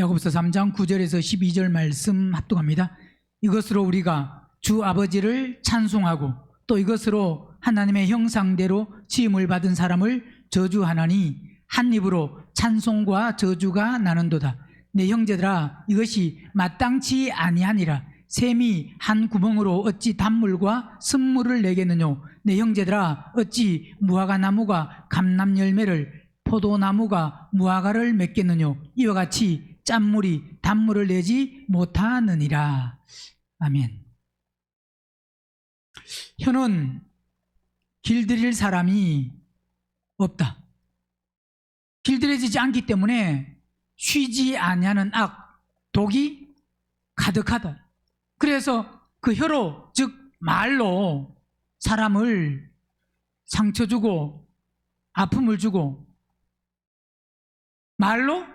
야고보서 3장 9절에서 12절 말씀 합독합니다. 이것으로 우리가 주 아버지를 찬송하고 또 이것으로 하나님의 형상대로 지음을 받은 사람을 저주하나니 한 입으로 찬송과 저주가 나는도다. 내 형제들아, 이것이 마땅치 아니하니라. 샘이 한 구멍으로 어찌 단물과 쓴물을 내겠느냐. 내 형제들아, 어찌 무화과 나무가 감람 열매를, 포도나무가 무화과를 맺겠느냐. 이와 같이 짠물이 단물을 내지 못하느니라. 아멘. 혀는 길들일 사람이 없다. 길들여지지 않기 때문에 쉬지 아니하는 악, 독이 가득하다. 그래서 그 혀로, 즉 말로 사람을 상처 주고 아픔을 주고 말로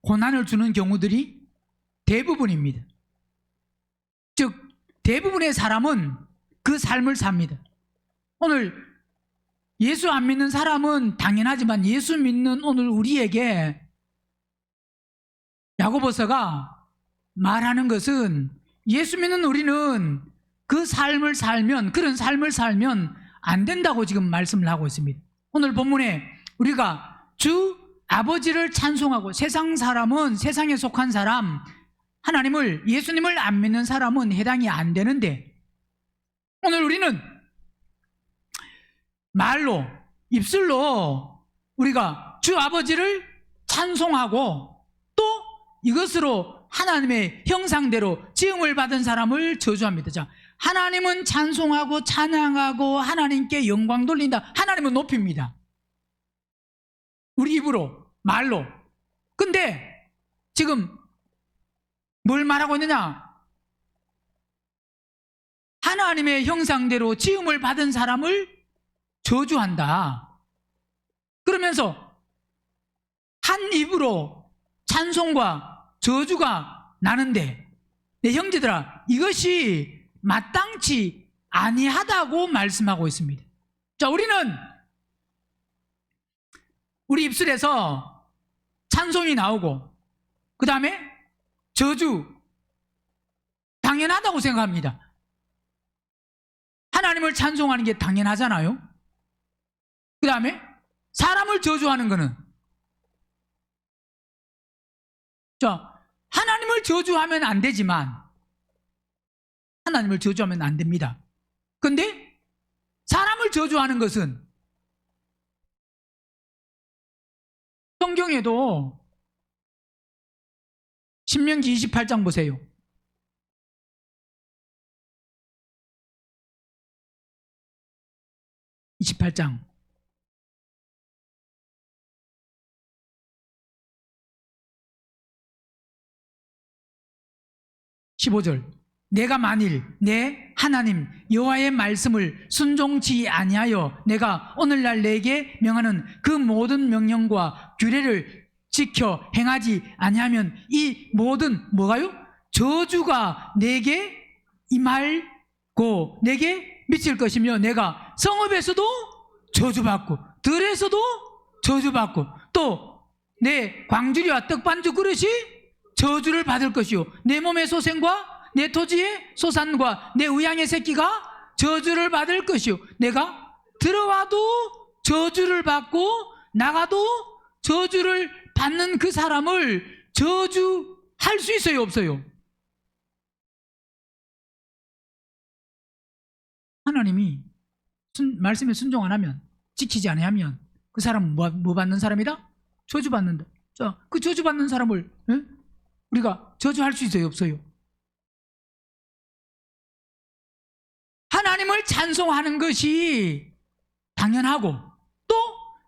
고난을 주는 경우들이 대부분입니다. 즉 대부분의 사람은 그 삶을 삽니다. 오늘 예수 안 믿는 사람은 당연하지만 예수 믿는 오늘 우리에게 야고보서가 말하는 것은 예수 믿는 우리는 그 삶을 살면, 그런 삶을 살면 안 된다고 지금 말씀을 하고 있습니다. 오늘 본문에 우리가 주 아버지를 찬송하고, 세상 사람은, 세상에 속한 사람, 하나님을, 예수님을 안 믿는 사람은 해당이 안 되는데, 오늘 우리는 말로, 입술로 우리가 주 아버지를 찬송하고 또 이것으로 하나님의 형상대로 지음을 받은 사람을 저주합니다. 자, 하나님은 찬송하고 찬양하고 하나님께 영광 돌린다. 하나님은 높입니다. 우리 입으로, 말로. 근데 지금 뭘 말하고 있느냐? 하나님의 형상대로 지음을 받은 사람을 저주한다. 그러면서 한 입으로 찬송과 저주가 나는데, 내 형제들아, 이것이 마땅치 아니하다고 말씀하고 있습니다. 자, 우리는 우리 입술에서 찬송이 나오고 그 다음에 저주 당연하다고 생각합니다. 하나님을 찬송하는 게 당연하잖아요. 그 다음에 사람을 저주하는 거는, 자, 하나님을 저주하면 안 되지만, 하나님을 저주하면 안 됩니다. 근데 사람을 저주하는 것은 성경에도 신명기 28장 보세요. 28장 15절. 내가 만일 내 하나님 여호와의 말씀을 순종치 아니하여 내가 오늘날 내게 명하는 그 모든 명령과 규례를 지켜 행하지 아니하면 이 모든 뭐가요? 저주가 내게 임하고 내게 미칠 것이며 내가 성읍에서도 저주받고 들에서도 저주받고 또 내 광주리와 떡반죽 그릇이 저주를 받을 것이요 내 몸의 소생과 내 토지의 소산과 내 우양의 새끼가 저주를 받을 것이요 내가 들어와도 저주를 받고 나가도 저주를 받는 그 사람을 저주할 수 있어요, 없어요? 하나님이 말씀에 순종 안 하면, 지키지 아니하면 그 사람은 뭐 받는 사람이다? 저주받는다. 자, 그 저주받는 사람을 우리가 저주할 수 있어요, 없어요? 하나님을 찬송하는 것이 당연하고 또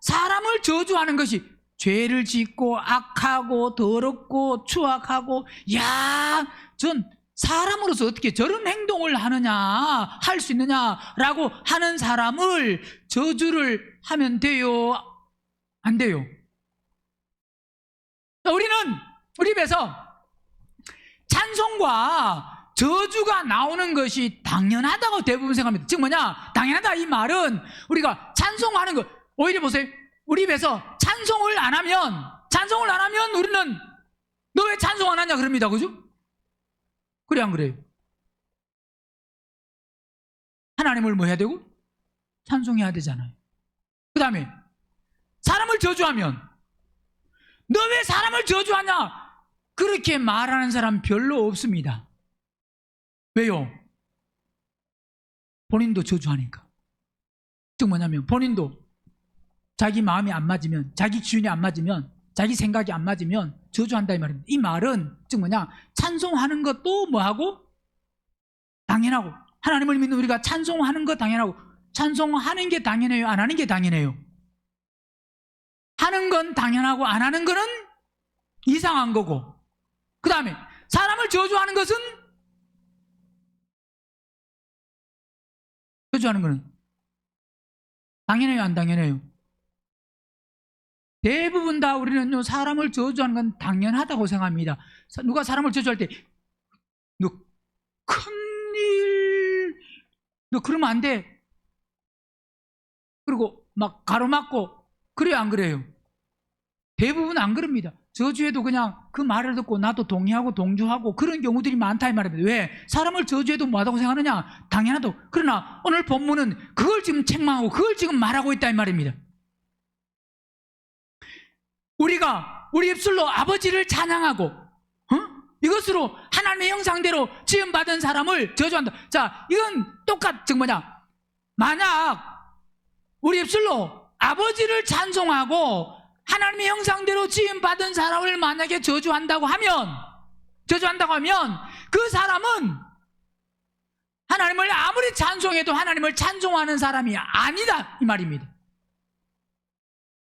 사람을 저주하는 것이 죄를 짓고 악하고 더럽고 추악하고, 야, 전 사람으로서 어떻게 저런 행동을 하느냐, 할 수 있느냐라고 하는 사람을 저주를 하면 돼요, 안 돼요? 우리는 우리 입에서 찬송과 저주가 나오는 것이 당연하다고 대부분 생각합니다. 즉 뭐냐? 당연하다 이 말은 우리가 찬송하는 것, 오히려 보세요. 우리 입에서 찬송을 안 하면 우리는 너 왜 찬송 안 하냐 그럽니다. 그죠? 그래 안 그래요? 하나님을 뭐 해야 되고? 찬송해야 되잖아요. 그 다음에 사람을 저주하면 너 왜 사람을 저주하냐? 그렇게 말하는 사람 별로 없습니다. 왜요? 본인도 저주하니까. 즉 뭐냐면 본인도 자기 마음이 안 맞으면, 자기 기준이 안 맞으면, 자기 생각이 안 맞으면 저주한다 이 말입니다. 이 말은 즉 뭐냐? 찬송하는 것도 뭐하고? 당연하고. 하나님을 믿는 우리가 찬송하는 거 당연하고. 찬송하는 게 당연해요? 안 하는 게 당연해요? 하는 건 당연하고 안 하는 거는 이상한 거고. 그 다음에 사람을 저주하는 것은, 저주하는 거는 당연해요? 안 당연해요? 대부분 다 우리는요, 사람을 저주하는 건 당연하다고 생각합니다. 누가 사람을 저주할 때 너 큰일, 너 그러면 안 돼, 그리고 막 가로막고 그래요 안 그래요? 대부분 안 그럽니다. 저주해도 그냥 그 말을 듣고 나도 동의하고 동조하고 그런 경우들이 많다 이 말입니다. 왜? 사람을 저주해도 뭐하다고 생각하느냐? 당연하다고. 그러나 오늘 본문은 그걸 지금 책망하고 그걸 지금 말하고 있다 이 말입니다. 우리가 우리 입술로 아버지를 찬양하고 이것으로 하나님의 형상대로 지음받은 사람을 저주한다. 자, 이건 즉 뭐냐? 만약 우리 입술로 아버지를 찬송하고 하나님의 형상대로 지음받은 사람을 만약에 저주한다고 하면 그 사람은 하나님을 아무리 찬송해도 하나님을 찬송하는 사람이 아니다 이 말입니다.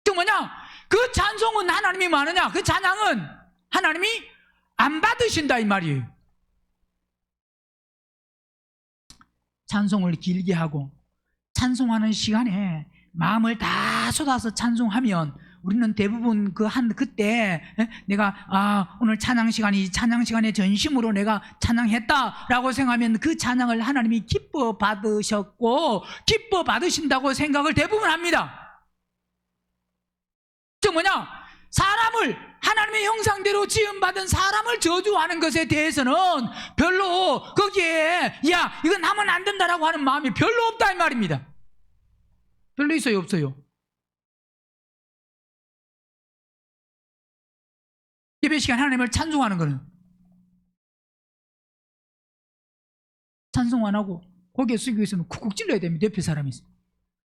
즉 뭐냐? 그 찬송은 하나님이 뭐하느냐? 그 찬양은 하나님이 안 받으신다 이 말이에요. 찬송을 길게 하고 찬송하는 시간에 마음을 다 쏟아서 찬송하면 우리는 대부분 그때 내가 오늘 찬양 시간에 전심으로 내가 찬양했다라고 생각하면 그 찬양을 하나님이 기뻐 받으셨고 기뻐 받으신다고 생각을 대부분 합니다. 즉 뭐냐? 사람을 하나님의 형상대로 지음받은 사람을 저주하는 것에 대해서는 별로 거기에 야 이건 하면 안 된다라고 하는 마음이 별로 없다 이 말입니다. 별로 있어요 없어요? 예배 시간 하나님을 찬송하는 거는 찬송 안 하고 고개 숙이고 있으면 쿡쿡 찔러야 됩니다. 옆에 사람이 있어요.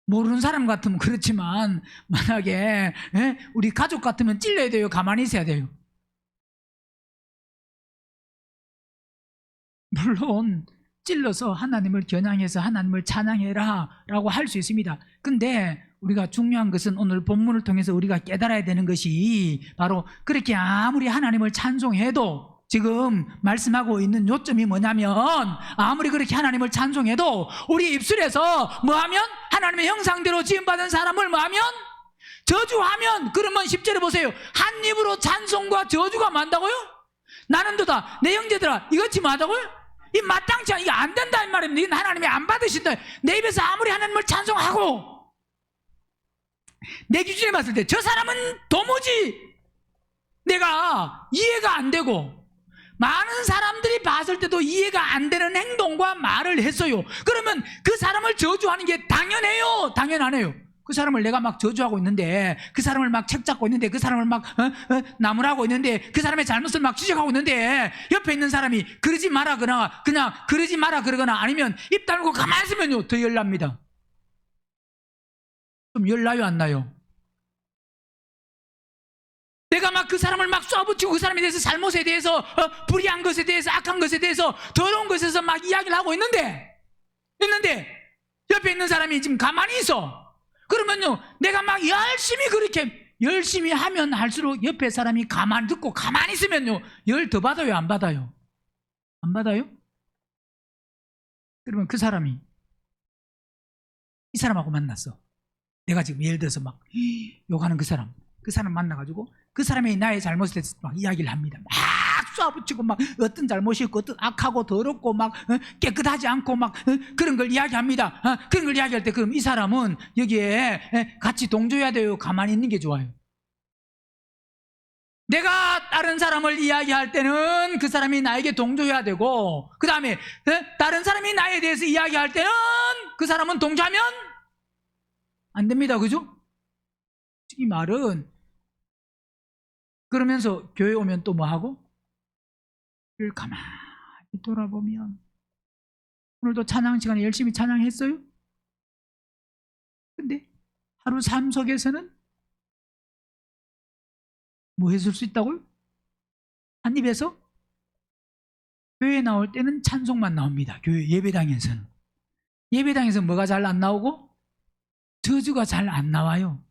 모르는 사람 같으면 그렇지만 만약에 우리 가족 같으면 찔러야 돼요? 가만히 있어야 돼요? 물론 찔러서 하나님을 겨냥해서 하나님을 찬양해라 라고 할 수 있습니다. 근데 우리가 중요한 것은 오늘 본문을 통해서 우리가 깨달아야 되는 것이 바로 그렇게 아무리 하나님을 찬송해도 지금 말씀하고 있는 요점이 뭐냐면 아무리 그렇게 하나님을 찬송해도 우리 입술에서 뭐하면 하나님의 형상대로 지음받은 사람을 뭐하면 저주하면 그러면 10절에 보세요. 한 입으로 찬송과 저주가 많다고요? 나는도다 내 형제들아 이것이 뭐하다고요? 이 마땅치 않아. 이게 안 된다 이 말입니다. 이건 하나님이 안 받으신다. 내 입에서 아무리 하나님을 찬송하고 내 기준에 봤을 때 저 사람은 도무지 내가 이해가 안 되고 많은 사람들이 봤을 때도 이해가 안 되는 행동과 말을 했어요. 그러면 그 사람을 저주하는 게 당연해요? 당연하네요. 그 사람을 내가 막 저주하고 있는데 그 사람을 막 책잡고 있는데 그 사람을 막 나무라고 있는데 그 사람의 잘못을 막 지적하고 있는데 옆에 있는 사람이 그러지 마라 그러나 그냥 그러지 마라 그러거나 아니면 입 다물고 가만히 있으면요 더 열납니다. 좀 열나요 안 나요? 내가 막 그 사람을 막 쏘아붙이고 그 사람에 대해서 잘못에 대해서 불의한 것에 대해서 악한 것에 대해서 더러운 것에 대해서 막 이야기를 하고 있는데 옆에 있는 사람이 지금 가만히 있어. 그러면요 내가 막 열심히 그렇게 열심히 하면 할수록 옆에 사람이 가만히 듣고 가만히 있으면요 열 더 받아요 안 받아요? 안 받아요? 그러면 그 사람이 이 사람하고 만났어. 내가 지금 예를 들어서 막 욕하는 그 사람 만나가지고 그 사람이 나의 잘못에 대해서 막 이야기를 합니다. 막 쏴붙이고 막 어떤 잘못이 있고 어떤 악하고 더럽고 막 깨끗하지 않고 막 그런 걸 이야기합니다. 그런 걸 이야기할 때 그럼 이 사람은 여기에 같이 동조해야 돼요? 가만히 있는 게 좋아요? 내가 다른 사람을 이야기할 때는 그 사람이 나에게 동조해야 되고, 그 다음에 다른 사람이 나에 대해서 이야기할 때는 그 사람은 동조하면 안 됩니다. 그죠? 이 말은 그러면서 교회 오면 또 뭐 하고? 를 가만히 돌아보면 오늘도 찬양 시간에 열심히 찬양했어요? 근데 하루 삶 속에서는 뭐 했을 수 있다고요? 한 입에서 교회에 나올 때는 찬송만 나옵니다. 교회 예배당에서는. 예배당에서 뭐가 잘 안 나오고 저주가 잘 안 나와요.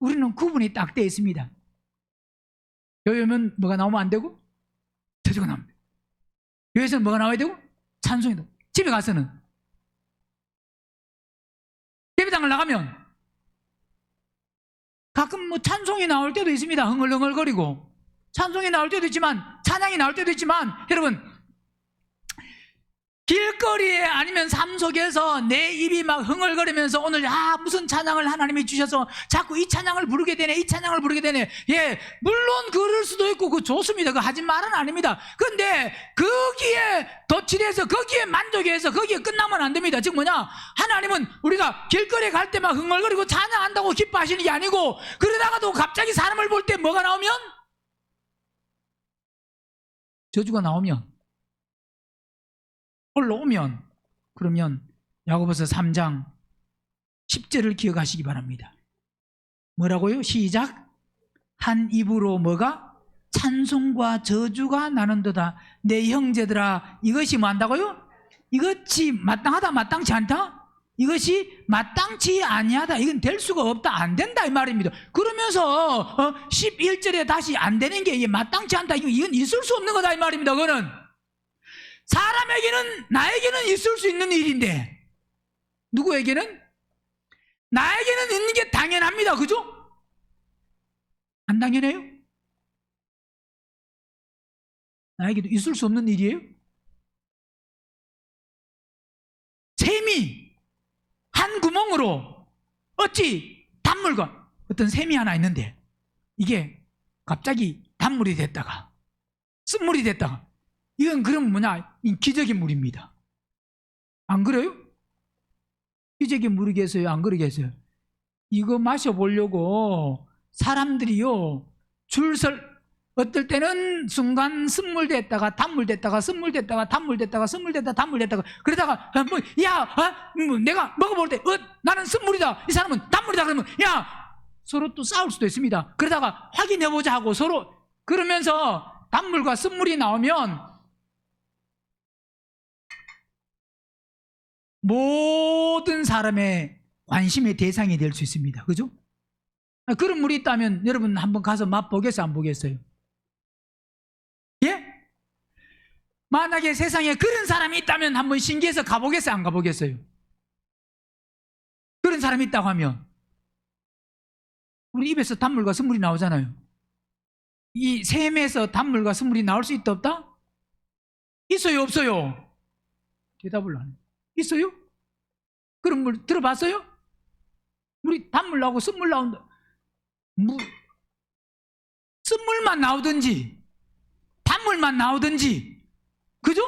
우리는 구분이 딱 되어 있습니다. 교회 오면 뭐가 나오면 안 되고 저주가 나옵니다. 교회에서는 뭐가 나와야 되고 찬송이 나오고, 집에 가서는 예배당을 나가면 가끔 뭐 찬송이 나올 때도 있습니다. 흥얼흥얼거리고 찬송이 나올 때도 있지만, 찬양이 나올 때도 있지만, 여러분 길거리에 아니면 삶 속에서 내 입이 막 흥얼거리면서 오늘 무슨 찬양을 하나님이 주셔서 자꾸 이 찬양을 부르게 되네, 이 찬양을 부르게 되네. 예, 물론 그럴 수도 있고 그 좋습니다. 그 하지 말은 아닙니다. 근데 거기에 도취돼서 거기에 만족해서 거기에 끝나면 안 됩니다. 즉 뭐냐, 하나님은 우리가 길거리에 갈 때 막 흥얼거리고 찬양한다고 기뻐하시는 게 아니고, 그러다가도 갑자기 사람을 볼 때 뭐가 나오면, 저주가 나오면, 올라오면, 그러면 야고보서 3장 10절을 기억하시기 바랍니다. 뭐라고요? 시작. 한 입으로 뭐가? 찬송과 저주가 나는도다. 내 형제들아, 이것이 뭐 한다고요? 이것이 마땅하다, 마땅치 않다? 이것이 마땅치 아니하다. 이건 될 수가 없다, 안 된다 이 말입니다. 그러면서 11절에 다시 안 되는 게 이게 마땅치 않다, 이건 있을 수 없는 거다 이 말입니다. 그거는 사람에게는, 나에게는 있을 수 있는 일인데 누구에게는? 나에게는 있는 게 당연합니다. 그죠? 안 당연해요? 나에게도 있을 수 없는 일이에요? 샘이 한 구멍으로 어찌 단물과, 어떤 샘이 하나 있는데 이게 갑자기 단물이 됐다가 쓴물이 됐다가, 이건 그럼 뭐냐? 기적의 물입니다. 안 그래요? 기적의 물이겠어요? 안 그러겠어요? 이거 마셔보려고 사람들이요, 줄설, 어떨 때는 순간 쓴물 됐다가 단물 됐다가 쓴물 됐다가 단물 됐다가 쓴물 됐다가 단물 됐다가, 그러다가 내가 먹어볼 때 나는 쓴물이다, 이 사람은 단물이다, 그러면 서로 또 싸울 수도 있습니다. 그러다가 확인해보자 하고 서로, 그러면서 단물과 쓴물이 나오면 모든 사람의 관심의 대상이 될 수 있습니다. 그죠? 그런 물이 있다면 여러분 한번 가서 맛보겠어요? 안 보겠어요? 예? 만약에 세상에 그런 사람이 있다면 한번 신기해서 가보겠어요? 안 가보겠어요? 그런 사람이 있다고 하면 우리 입에서 단물과 쓴물이 나오잖아요. 이 샘에서 단물과 쓴물이 나올 수 있다 없다? 있어요 없어요? 대답을 안 해요. 있어요? 그런 물 들어봤어요? 물이 단물 나오고 쓴물 나온다. 쓴물만 나오든지 단물만 나오든지, 그죠?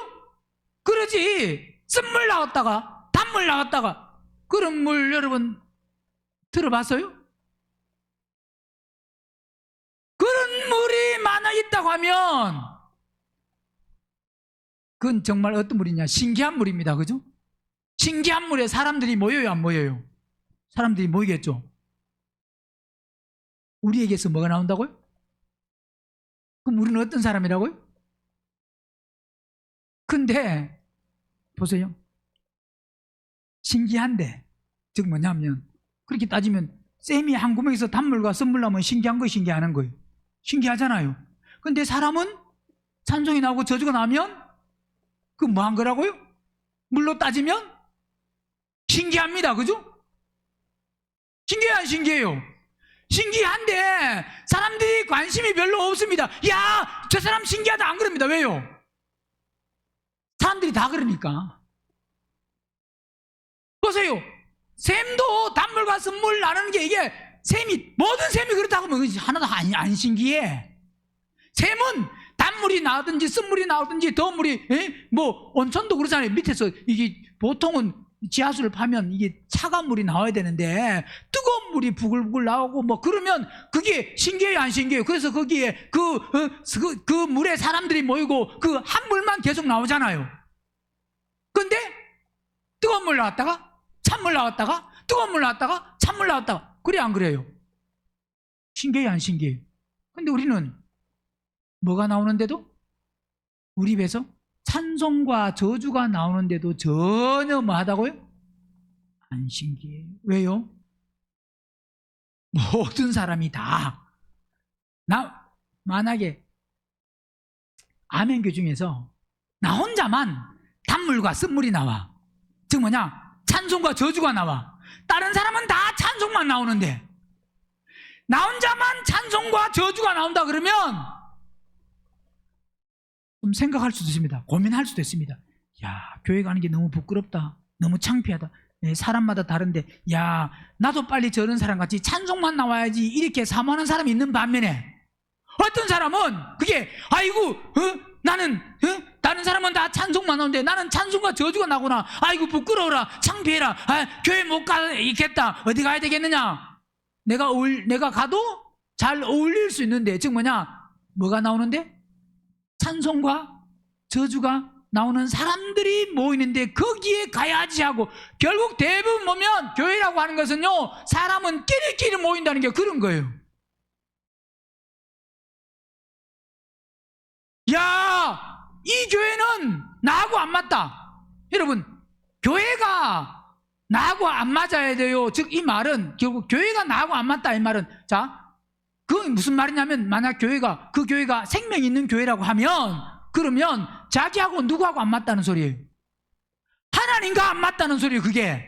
그러지 쓴물 나왔다가 단물 나왔다가 그런 물 여러분 들어봤어요? 그런 물이 만약 있다고 하면 그건 정말 어떤 물이냐? 신기한 물입니다. 그죠? 신기한 물에 사람들이 모여요, 안 모여요? 사람들이 모이겠죠. 우리에게서 뭐가 나온다고요? 그럼 우리는 어떤 사람이라고요? 근데 보세요, 신기한데, 즉 뭐냐면, 그렇게 따지면 쌤이 한 구멍에서 단물과 쓴물 나오면 신기한 거, 신기하는 거예요. 신기하잖아요. 근데 사람은 찬송이 나오고 저주가 나면 그 뭐 한 거라고요? 물로 따지면 신기합니다. 그죠? 신기해요, 안 신기해요? 신기한데 사람들이 관심이 별로 없습니다. 야, 저 사람 신기하다 안 그럽니다. 왜요? 사람들이 다 그러니까. 보세요, 샘도 단물과 쓴물 나누는 게, 이게 샘이, 모든 샘이 그렇다고 하면 하나도 안 신기해. 샘은 단물이 나오든지 쓴물이 나오든지 더물이, 뭐 온천도 그렇잖아요. 밑에서 이게 보통은 지하수를 파면 이게 차가운 물이 나와야 되는데 뜨거운 물이 부글부글 나오고 뭐 그러면 그게 신기해요, 안 신기해요? 그래서 거기에 그 물에 사람들이 모이고 그 한 물만 계속 나오잖아요. 근데 뜨거운 물 나왔다가 찬물 나왔다가 뜨거운 물 나왔다가 찬물 나왔다가, 그래 안 그래요? 신기해요, 안 신기해요? 근데 우리는 뭐가 나오는데도, 우리 입에서 찬송과 저주가 나오는데도 전혀 뭐 하다고요? 안 신기해요. 왜요? 모든 사람이 다, 만약에 아멘교 중에서 나 혼자만 단물과 쓴물이 나와, 즉 뭐냐, 찬송과 저주가 나와. 다른 사람은 다 찬송만 나오는데 나 혼자만 찬송과 저주가 나온다 그러면 좀 생각할 수도 있습니다. 고민할 수도 있습니다. 야, 교회 가는 게 너무 부끄럽다, 너무 창피하다. 사람마다 다른데, 야, 나도 빨리 저런 사람같이 찬송만 나와야지, 이렇게 사모하는 사람이 있는 반면에 어떤 사람은 그게 아이고, 나는 다른 사람은 다 찬송만 나오는데 나는 찬송과 저주가 나구나, 아이고 부끄러워라, 창피해라, 교회 못 가겠다, 어디 가야 되겠느냐. 내가 가도 잘 어울릴 수 있는데, 즉 뭐냐, 뭐가 나오는데? 찬송과 저주가 나오는 사람들이 모이는데 거기에 가야지 하고, 결국 대부분 보면 교회라고 하는 것은요, 사람은 끼리끼리 모인다는 게 그런 거예요. 야, 이 교회는 나하고 안 맞다. 여러분, 교회가 나하고 안 맞아야 돼요. 즉 이 말은 결국 교회가 나하고 안 맞다, 이 말은, 자, 그건 무슨 말이냐면, 만약 그 교회가 생명 있는 교회라고 하면, 그러면 자기하고 누구하고 안 맞다는 소리예요? 하나님과 안 맞다는 소리예요. 그게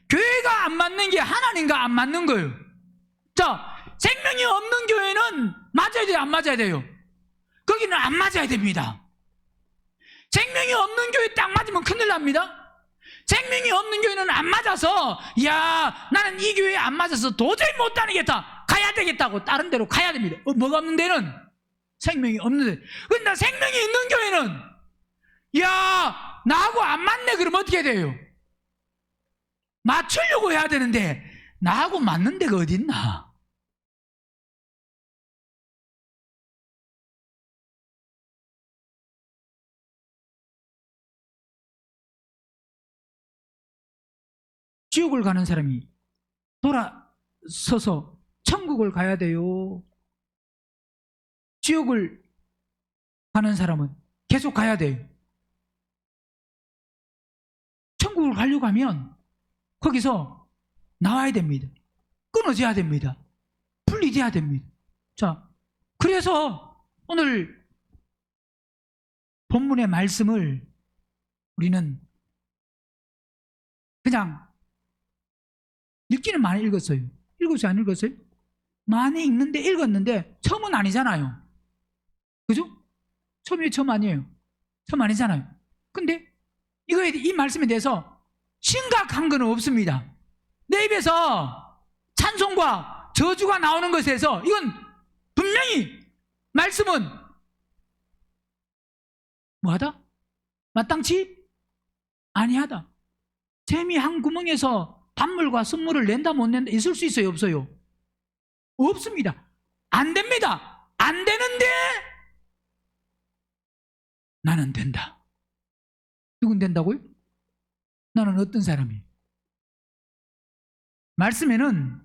교회가 안 맞는 게 하나님과 안 맞는 거예요. 자, 생명이 없는 교회는 맞아야 돼요, 안 맞아야 돼요? 거기는 안 맞아야 됩니다. 생명이 없는 교회 딱 맞으면 큰일 납니다. 생명이 없는 교회는 안 맞아서, 야, 나는 이 교회에 안 맞아서 도저히 못 다니겠다, 가야 되겠다고 다른 데로 가야 됩니다. 뭐가 없는 데는? 생명이 없는 데. 근데 생명이 있는 교회는, 야, 나하고 안 맞네, 그러면 어떻게 돼요? 맞추려고 해야 되는데 나하고 맞는 데가 어디 있나? 지옥을 가는 사람이 돌아서서 천국을 가야 돼요? 지옥을 가는 사람은 계속 가야 돼요? 천국을 가려고 하면 거기서 나와야 됩니다. 끊어져야 됩니다. 분리돼야 됩니다. 자, 그래서 오늘 본문의 말씀을 우리는 그냥 읽기는 많이 읽었어요. 읽었어요, 안 읽었어요? 많이 읽는데, 읽었는데 처음은 아니잖아요. 그죠? 처음 아니에요. 처음 아니잖아요. 근데 이 말씀에 대해서 심각한 건 없습니다. 내 입에서 찬송과 저주가 나오는 것에서 이건 분명히 말씀은 뭐하다? 마땅치 아니하다. 샘이 한 구멍에서 단물과 쓴물을 낸다 못 낸다, 있을 수 있어요, 없어요? 없습니다. 안 됩니다. 안 되는데 나는 된다. 누군 된다고요? 나는 어떤 사람이에요? 말씀에는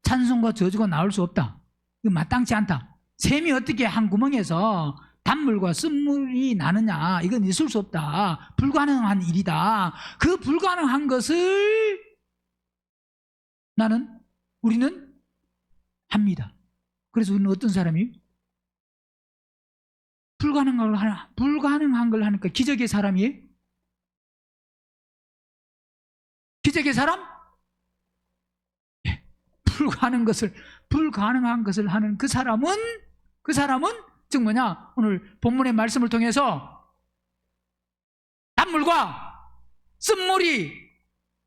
찬송과 저주가 나올 수 없다, 이거 마땅치 않다. 샘이 어떻게 한 구멍에서 단물과 쓴물이 나느냐, 이건 있을 수 없다, 불가능한 일이다. 그 불가능한 것을 우리는 합니다. 그래서 우리는 어떤 사람이에요? 불가능한 걸 하니까 기적의 사람이에요? 기적의 사람? 불가능한 것을 하는 그 사람은 즉 뭐냐, 오늘 본문의 말씀을 통해서 단물과 쓴물이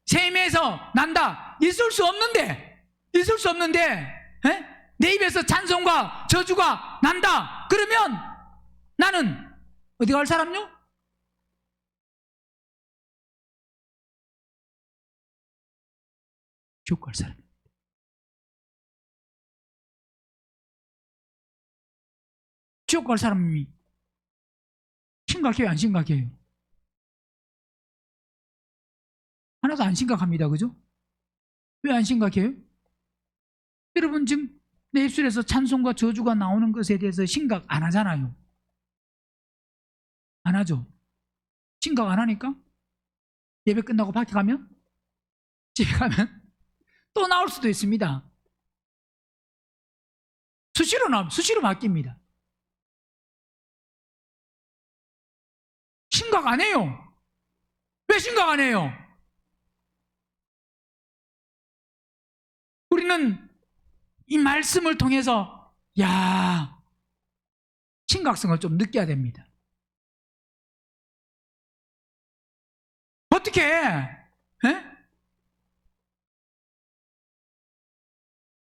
샘에서 난다, 있을 수 없는데 내 입에서 찬송과 저주가 난다. 그러면 나는 어디 갈 사람요? 지옥 갈 사람. 지옥 갈 사람이 심각해요, 안 심각해요? 하나도 안 심각합니다. 그죠? 왜 안 심각해요? 여러분 지금 내 입술에서 찬송과 저주가 나오는 것에 대해서 심각 안 하잖아요. 안 하죠? 심각 안 하니까 예배 끝나고 밖에 가면, 집에 가면 또 나올 수도 있습니다. 수시로 바뀝니다. 심각 안 해요. 왜 심각 안 해요? 우리는 이 말씀을 통해서 심각성을 좀 느껴야 됩니다. 어떻게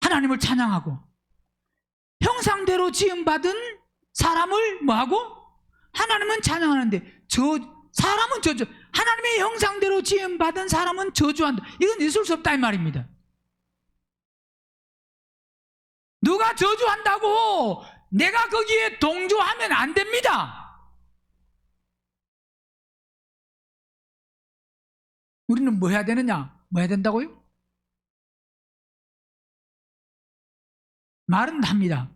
하나님을 찬양하고 형상대로 지음받은 사람을 뭐하고? 하나님은 찬양하는데 사람은 저주, 하나님의 형상대로 지음받은 사람은 저주한다. 이건 있을 수 없다 이 말입니다. 누가 저주한다고 내가 거기에 동조하면 안 됩니다. 우리는 뭐 해야 되느냐? 뭐 해야 된다고요? 말은 합니다.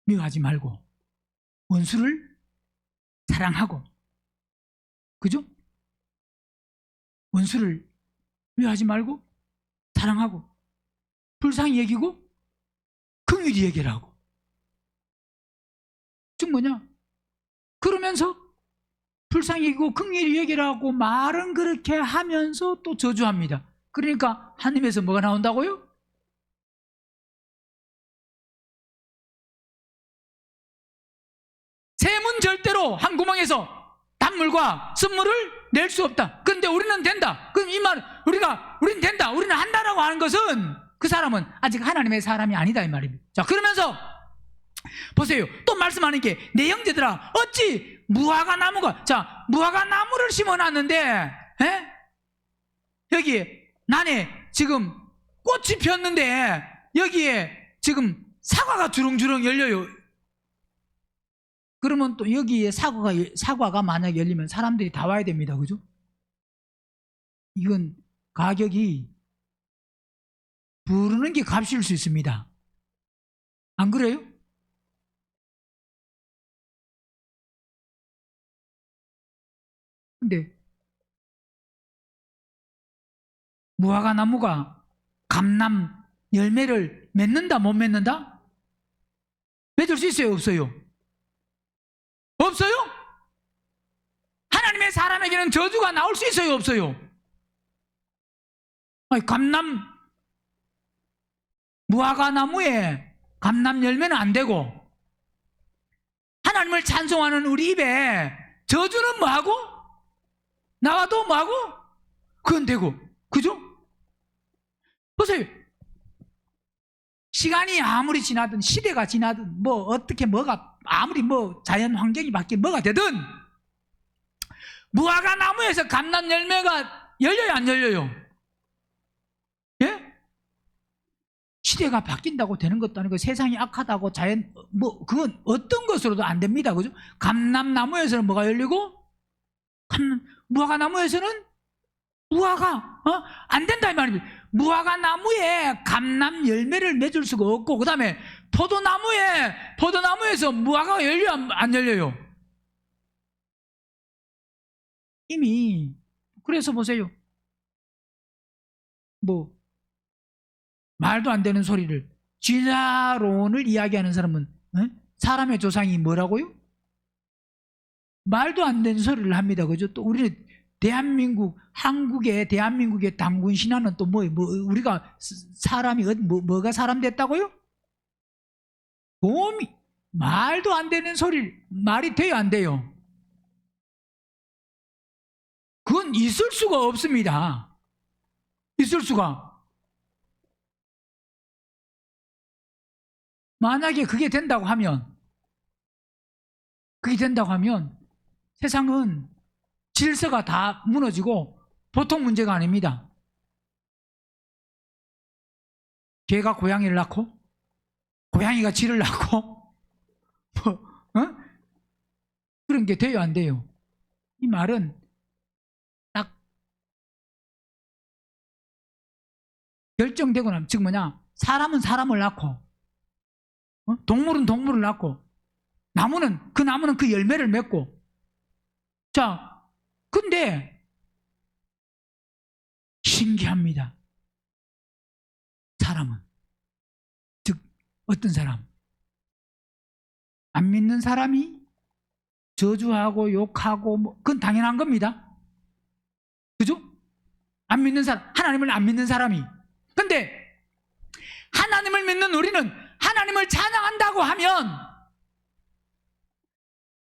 미워하지 말고 원수를 사랑하고, 그죠? 원수를 미워하지 말고 사랑하고 불쌍히 여기고 긍휼히 얘기하고. 즉 뭐냐? 그러면서 불쌍히 여기고 긍휼히 얘기하고 말은 그렇게 하면서 또 저주합니다. 그러니까 하나님에서 뭐가 나온다고요? 샘은 절대로 한 구멍에서 단물과 쓴물을 낼 수 없다. 그런데 우리는 된다. 그럼 이 말, 우리는 된다, 우리는 한다라고 하는 것은 그 사람은 아직 하나님의 사람이 아니다 이 말입니다. 자, 그러면서 보세요. 또 말씀하는 게, 내 형제들아 어찌 무화과 나무가, 자, 무화과 나무를 심어놨는데 여기에 난에 지금 꽃이 폈는데 여기에 지금 사과가 주렁주렁 열려요. 그러면 또 여기에 사과가 만약 열리면 사람들이 다 와야 됩니다. 그죠? 이건 가격이 부르는 게 값일 수 있습니다. 안 그래요? 근데 무화과 나무가 감람 열매를 맺는다 못 맺는다? 맺을 수 있어요 없어요? 없어요? 하나님의 사람에게는 저주가 나올 수 있어요 없어요? 아니, 무화과 나무에 감람 열매는 안 되고 하나님을 찬송하는 우리 입에 저주는 뭐하고? 나와도 뭐하고? 그건 되고. 그죠? 보세요. 시간이 아무리 지나든 시대가 지나든 뭐 어떻게 뭐가 아무리 뭐 자연 환경이 바뀌면 뭐가 되든 무화과 나무에서 감람 열매가 열려요 안 열려요? 예? 시대가 바뀐다고 되는 것도 아니고 세상이 악하다고 자연 뭐 그건 어떤 것으로도 안 됩니다. 그죠? 감람나무에서는 뭐가 열리고 무화과 나무에서는 무화과 안 된다 이 말입니다. 무화과 나무에 감람 열매를 맺을 수가 없고, 그 다음에 포도나무에서 무화과가 열려 안 열려요? 이미. 그래서 보세요. 뭐 말도 안 되는 소리를, 진화론을 이야기하는 사람은 사람의 조상이 뭐라고요? 말도 안 되는 소리를 합니다. 그죠? 또 우리는 대한민국의 당군 신화는 또 우리가 사람이 뭐가 사람 됐다고요? 곰이. 말도 안 되는 소리를, 말이 돼요 안 돼요? 그건 있을 수가 없습니다. 있을 수가. 만약에 그게 된다고 하면 세상은 질서가 다 무너지고 보통 문제가 아닙니다. 개가 고양이를 낳고 고양이가 쥐를 낳고 그런 게 돼요, 안 돼요? 이 말은 딱 결정되고 나면, 즉 뭐냐, 사람은 사람을 낳고 동물은 동물을 낳고 나무는 그 열매를 맺고. 자, 근데 신기합니다. 사람은, 즉 어떤 사람, 안 믿는 사람이 저주하고 욕하고 그건 당연한 겁니다. 그죠? 안 믿는 사람, 하나님을 안 믿는 사람이. 근데 하나님을 믿는 우리는 하나님을 찬양한다고 하면,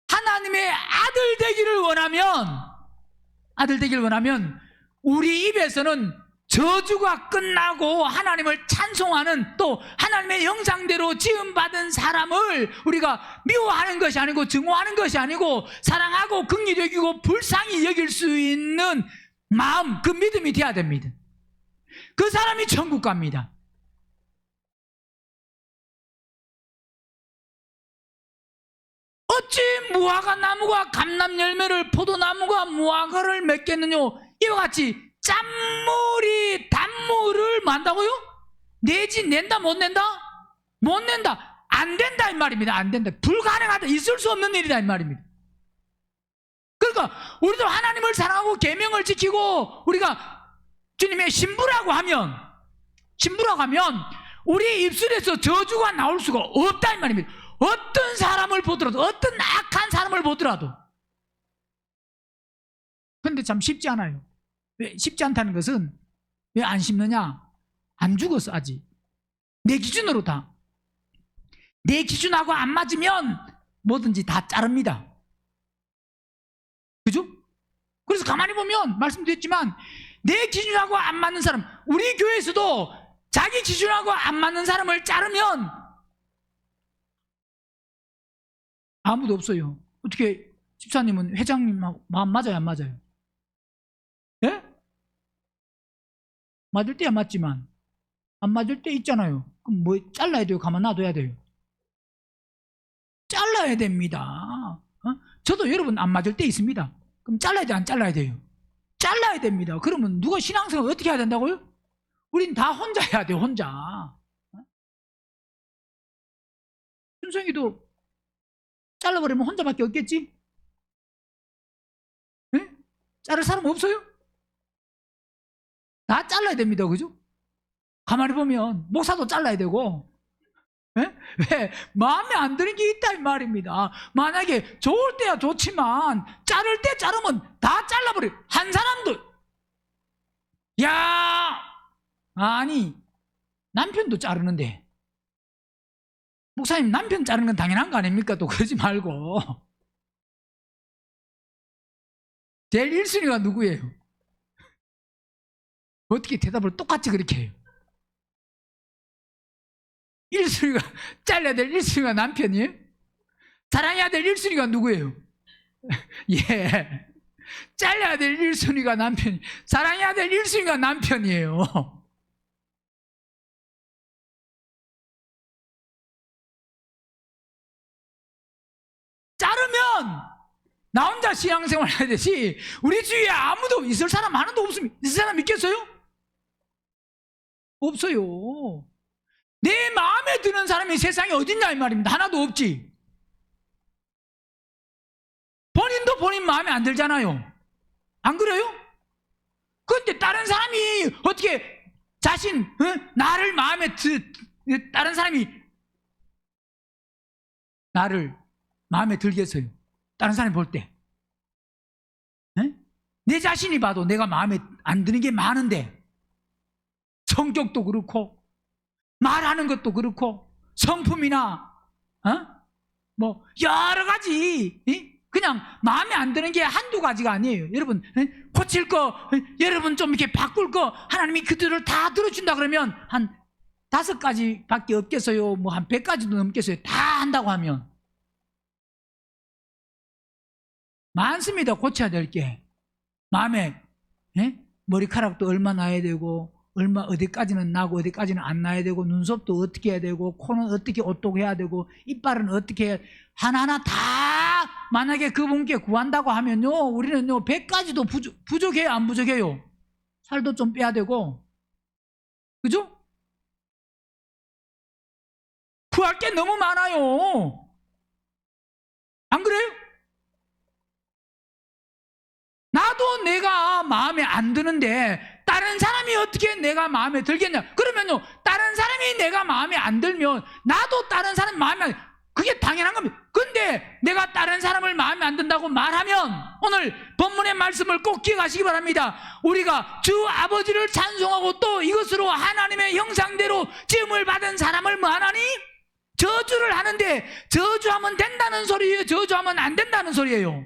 하나님의 아들 되기를 원하면 우리 입에서는 저주가 끝나고 하나님을 찬송하는, 또 하나님의 형상대로 지음받은 사람을 우리가 미워하는 것이 아니고 증오하는 것이 아니고 사랑하고 긍휼히 여기고 불쌍히 여길 수 있는 마음, 그 믿음이 돼야 됩니다. 그 사람이 천국 갑니다. 어찌 무화과 나무가 감람 열매를, 포도나무가 무화과를 맺겠느뇨? 이와 같이 짠물이 단물을 만다고요? 내지 낸다 못 낸다? 못 낸다. 안 된다 이 말입니다. 안 된다. 불가능하다. 있을 수 없는 일이다 이 말입니다. 그러니까 우리도 하나님을 사랑하고 계명을 지키고 우리가 주님의 신부라고 하면 우리 입술에서 저주가 나올 수가 없다 이 말입니다. 어떤 사람을 보더라도, 어떤 악한 사람을 보더라도. 근데 참 쉽지 않아요. 왜 쉽지 않다는 것은, 왜 안 쉽느냐? 안 죽었어 아직. 내 기준으로 다. 내 기준하고 안 맞으면 뭐든지 다 자릅니다. 그죠? 그래서 가만히 보면 말씀드렸지만, 내 기준하고 안 맞는 사람, 우리 교회에서도 자기 기준하고 안 맞는 사람을 자르면 아무도 없어요. 어떻게 집사님은 회장님하고 마음 맞아요, 안 맞아요? 예? 맞을 때야 맞지만 안 맞을 때 있잖아요. 그럼 뭐 잘라야 돼요? 가만 놔둬야 돼요? 잘라야 됩니다. 저도 여러분 안 맞을 때 있습니다. 그럼 잘라야 돼요, 안 잘라야 돼요? 잘라야 됩니다. 그러면 누가 신앙생활 어떻게 해야 된다고요? 우린 다 혼자 해야 돼요, 혼자. 준성이도 잘라버리면 혼자밖에 없겠지? 네? 자를 사람 없어요? 다 잘라야 됩니다. 그죠? 가만히 보면 목사도 잘라야 되고. 네? 왜? 마음에 안 드는 게 있다 이 말입니다. 만약에 좋을 때야 좋지만 자를 때 자르면 다 잘라버려. 한 사람도. 야, 아니 남편도 자르는데 목사님 남편 자르는 건 당연한 거 아닙니까? 또 그러지 말고. 제일 1순위가 누구예요? 어떻게 대답을 똑같이 그렇게 해요? 1순위가 잘라야 될 1순위가 남편이에요? 사랑해야 될 1순위가 누구예요? 예, 잘라야 될 1순위가 남편, 사랑해야 될 1순위가 남편이에요. 자르면 나 혼자 신앙생활 해야 되지, 우리 주위에 아무도 있을 사람 하나도 없습니다. 있을 사람 있겠어요? 없어요. 내 마음에 드는 사람이 세상에 어딨냐 이 말입니다. 하나도 없지. 본인도 본인 마음에 안 들잖아요. 안 그래요? 그런데 다른 사람이 어떻게 나를 다른 사람이 나를 마음에 들겠어요? 다른 사람이 볼 때. 내 자신이 봐도 내가 마음에 안 드는 게 많은데, 성격도 그렇고 말하는 것도 그렇고 성품이나 뭐 여러 가지, 그냥 마음에 안 드는 게 한두 가지가 아니에요. 여러분 고칠 거, 여러분 좀 이렇게 바꿀 거 하나님이 그들을 다 들어준다 그러면 한 5가지밖에 없겠어요? 뭐 한 100가지도 넘겠어요? 다 한다고 하면 많습니다. 고쳐야 될 게. 마음에 머리카락도 얼마 나야 되고, 얼마 어디까지는 나고 어디까지는 안 나야 되고, 눈썹도 어떻게 해야 되고, 코는 어떻게 오똑해야 되고, 이빨은 어떻게 해야, 하나하나 다 만약에 그분께 구한다고 하면요, 우리는요 100가지도 부족해요? 안 부족해요? 살도 좀 빼야 되고, 그죠? 구할 게 너무 많아요. 안 그래요? 나도 내가 마음에 안 드는데 다른 사람이 어떻게 내가 마음에 들겠냐? 그러면요, 다른 사람이 내가 마음에 안 들면 나도 다른 사람 마음에 그게 당연한 겁니다. 근데 내가 다른 사람을 마음에 안 든다고 말하면 오늘 본문의 말씀을 꼭 기억하시기 바랍니다. 우리가 주 아버지를 찬송하고 또 이것으로 하나님의 형상대로 지음을 받은 사람을 뭐 하나니? 저주를 하는데, 저주하면 된다는 소리예요? 저주하면 안 된다는 소리예요?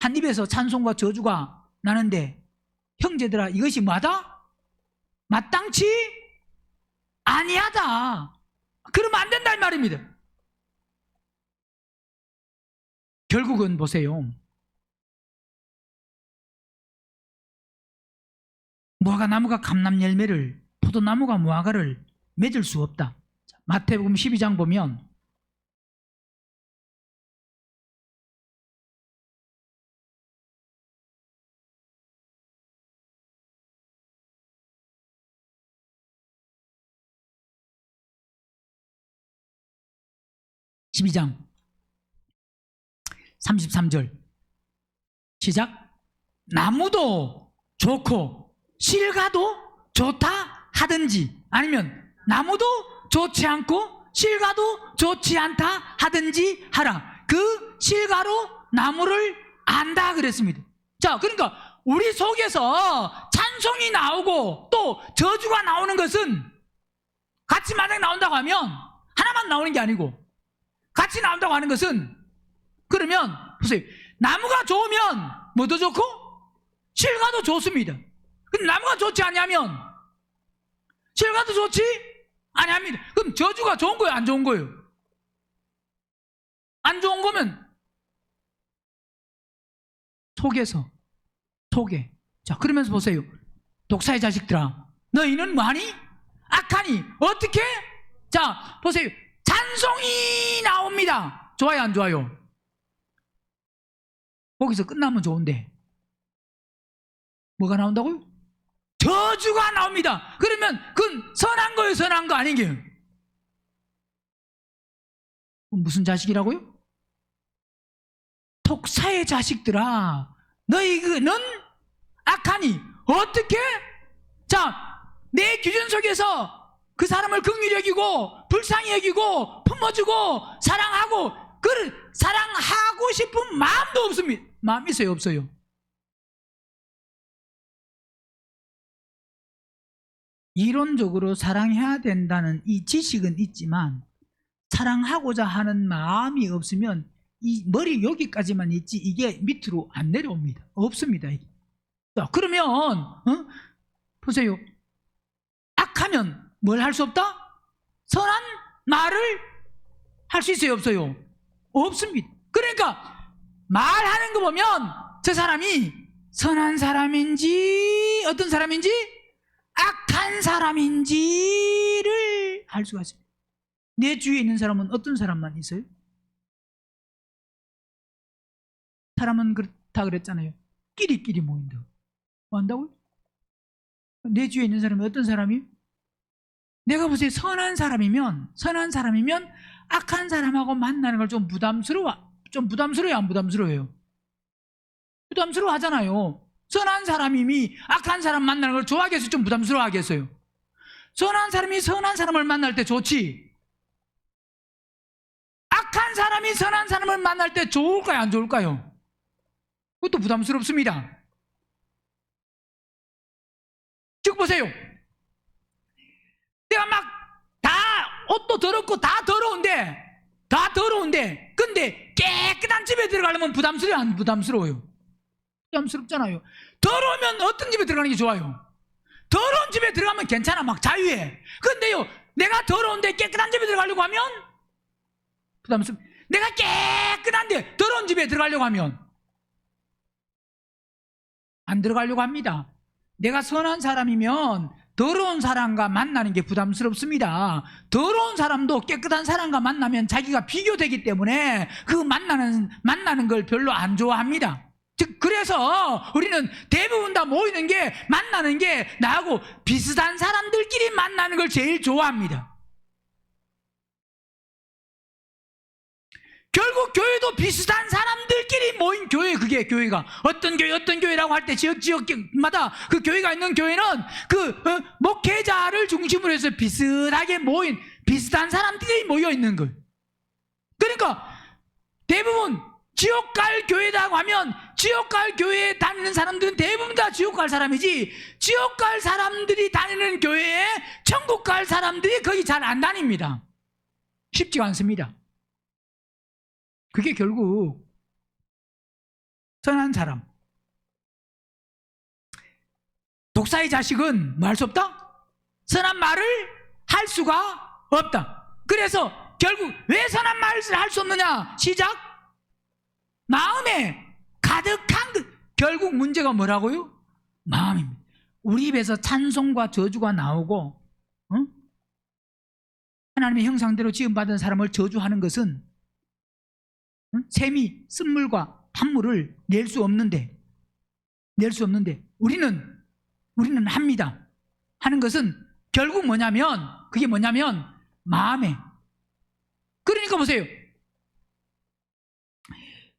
한 입에서 찬송과 저주가 나는데, 형제들아 이것이 뭐하다? 마땅치 아니하다. 그러면 안 된다 이 말입니다. 결국은 보세요, 무화과나무가 감람열매를, 포도나무가 무화과를 맺을 수 없다. 마태복음 12장 보면 12장 33절 시작. 나무도 좋고 실과도 좋다 하든지, 아니면 나무도 좋지 않고 실과도 좋지 않다 하든지 하라. 그 실과로 나무를 안다 그랬습니다. 자, 그러니까 우리 속에서 찬송이 나오고 또 저주가 나오는 것은 같이 만약 나온다고 하면 하나만 나오는 게 아니고 같이 나온다고 하는 것은, 그러면 보세요, 나무가 좋으면 뭐도 좋고 실과도 좋습니다. 근데 나무가 좋지 않냐면 실과도 좋지 아니합니다. 그럼 저주가 좋은 거예요, 안 좋은 거예요? 안 좋은 거면 속에. 자, 그러면서 보세요, 독사의 자식들아 너희는 뭐하니? 악하니. 어떻게? 자, 보세요, 찬송이 나옵니다. 좋아요, 안 좋아요? 거기서 끝나면 좋은데 뭐가 나온다고요? 저주가 나옵니다. 그러면 그건 선한 거예요, 선한 거 아닌 게요? 무슨 자식이라고요? 독사의 자식들아 너희는 악하니. 어떻게? 자, 내 기준 속에서 그 사람을 긍휼히 여기고 불쌍히 여기고 품어주고 사랑하고, 그 사랑하고 싶은 마음도 없습니다. 마음 있어요, 없어요? 이론적으로 사랑해야 된다는 이 지식은 있지만 사랑하고자 하는 마음이 없으면 이 머리 여기까지만 있지 이게 밑으로 안 내려옵니다. 없습니다, 이게. 자, 그러면 보세요, 악하면 뭘 할 수 없다? 선한 말을 할 수 있어요, 없어요? 없습니다. 그러니까 말하는 거 보면 저 사람이 선한 사람인지 어떤 사람인지 악한 사람인지를 알 수가 있습니다. 내 주위에 있는 사람은 어떤 사람만 있어요? 사람은 그렇다 그랬잖아요. 끼리끼리 모인다. 뭐 한다고요? 내 주위에 있는 사람이 어떤 사람이? 내가 보세요, 선한 사람이면 악한 사람하고 만나는 걸 좀 부담스러워요, 안 부담스러워요? 부담스러워 하잖아요. 선한 사람이 악한 사람 만나는 걸 좋아하겠어요, 좀 부담스러워 하겠어요? 선한 사람이 선한 사람을 만날 때 좋지, 악한 사람이 선한 사람을 만날 때 좋을까요, 안 좋을까요? 그것도 부담스럽습니다. 즉 보세요, 내가 막 다 옷도 더럽고 다 더러운데 근데 깨끗한 집에 들어가려면 부담스러워요, 안 부담스러워요? 부담스럽잖아요. 더러우면 어떤 집에 들어가는 게 좋아요? 더러운 집에 들어가면 괜찮아, 막 자유해. 그런데요, 내가 더러운데 깨끗한 집에 들어가려고 하면 부담스럽. 내가 깨끗한데 더러운 집에 들어가려고 하면 안 들어가려고 합니다. 내가 선한 사람이면 더러운 사람과 만나는 게 부담스럽습니다. 더러운 사람도 깨끗한 사람과 만나면 자기가 비교되기 때문에 그 만나는 걸 별로 안 좋아합니다. 즉, 그래서 우리는 대부분 다 모이는 게, 만나는 게 나하고 비슷한 사람들끼리 만나는 걸 제일 좋아합니다. 결국 교회도 비슷한 사람들끼리 모인 교회, 그게 교회가 어떤 교회라고 할 때 지역마다 그 교회가 있는 교회는 그 목회자를 중심으로 해서 비슷하게 모인 비슷한 사람들이 모여 있는 거예요. 그러니까 대부분 지옥 갈 교회라고 하면 지옥 갈 교회에 다니는 사람들은 대부분 다 지옥 갈 사람이지, 지옥 갈 사람들이 다니는 교회에 천국 갈 사람들이 거기 잘 안 다닙니다. 쉽지가 않습니다. 그게 결국 선한 사람. 독사의 자식은 뭐 할 수 없다? 선한 말을 할 수가 없다. 그래서 결국 왜 선한 말을 할 수 없느냐? 시작. 마음에 가득한 결국 문제가 뭐라고요? 마음입니다. 우리 입에서 찬송과 저주가 나오고 하나님의 형상대로 지음받은 사람을 저주하는 것은 샘이 쓴물과 탄물을 낼 수 없는데 우리는 합니다. 하는 것은 결국 뭐냐면, 그게 뭐냐면 마음에. 그러니까 보세요.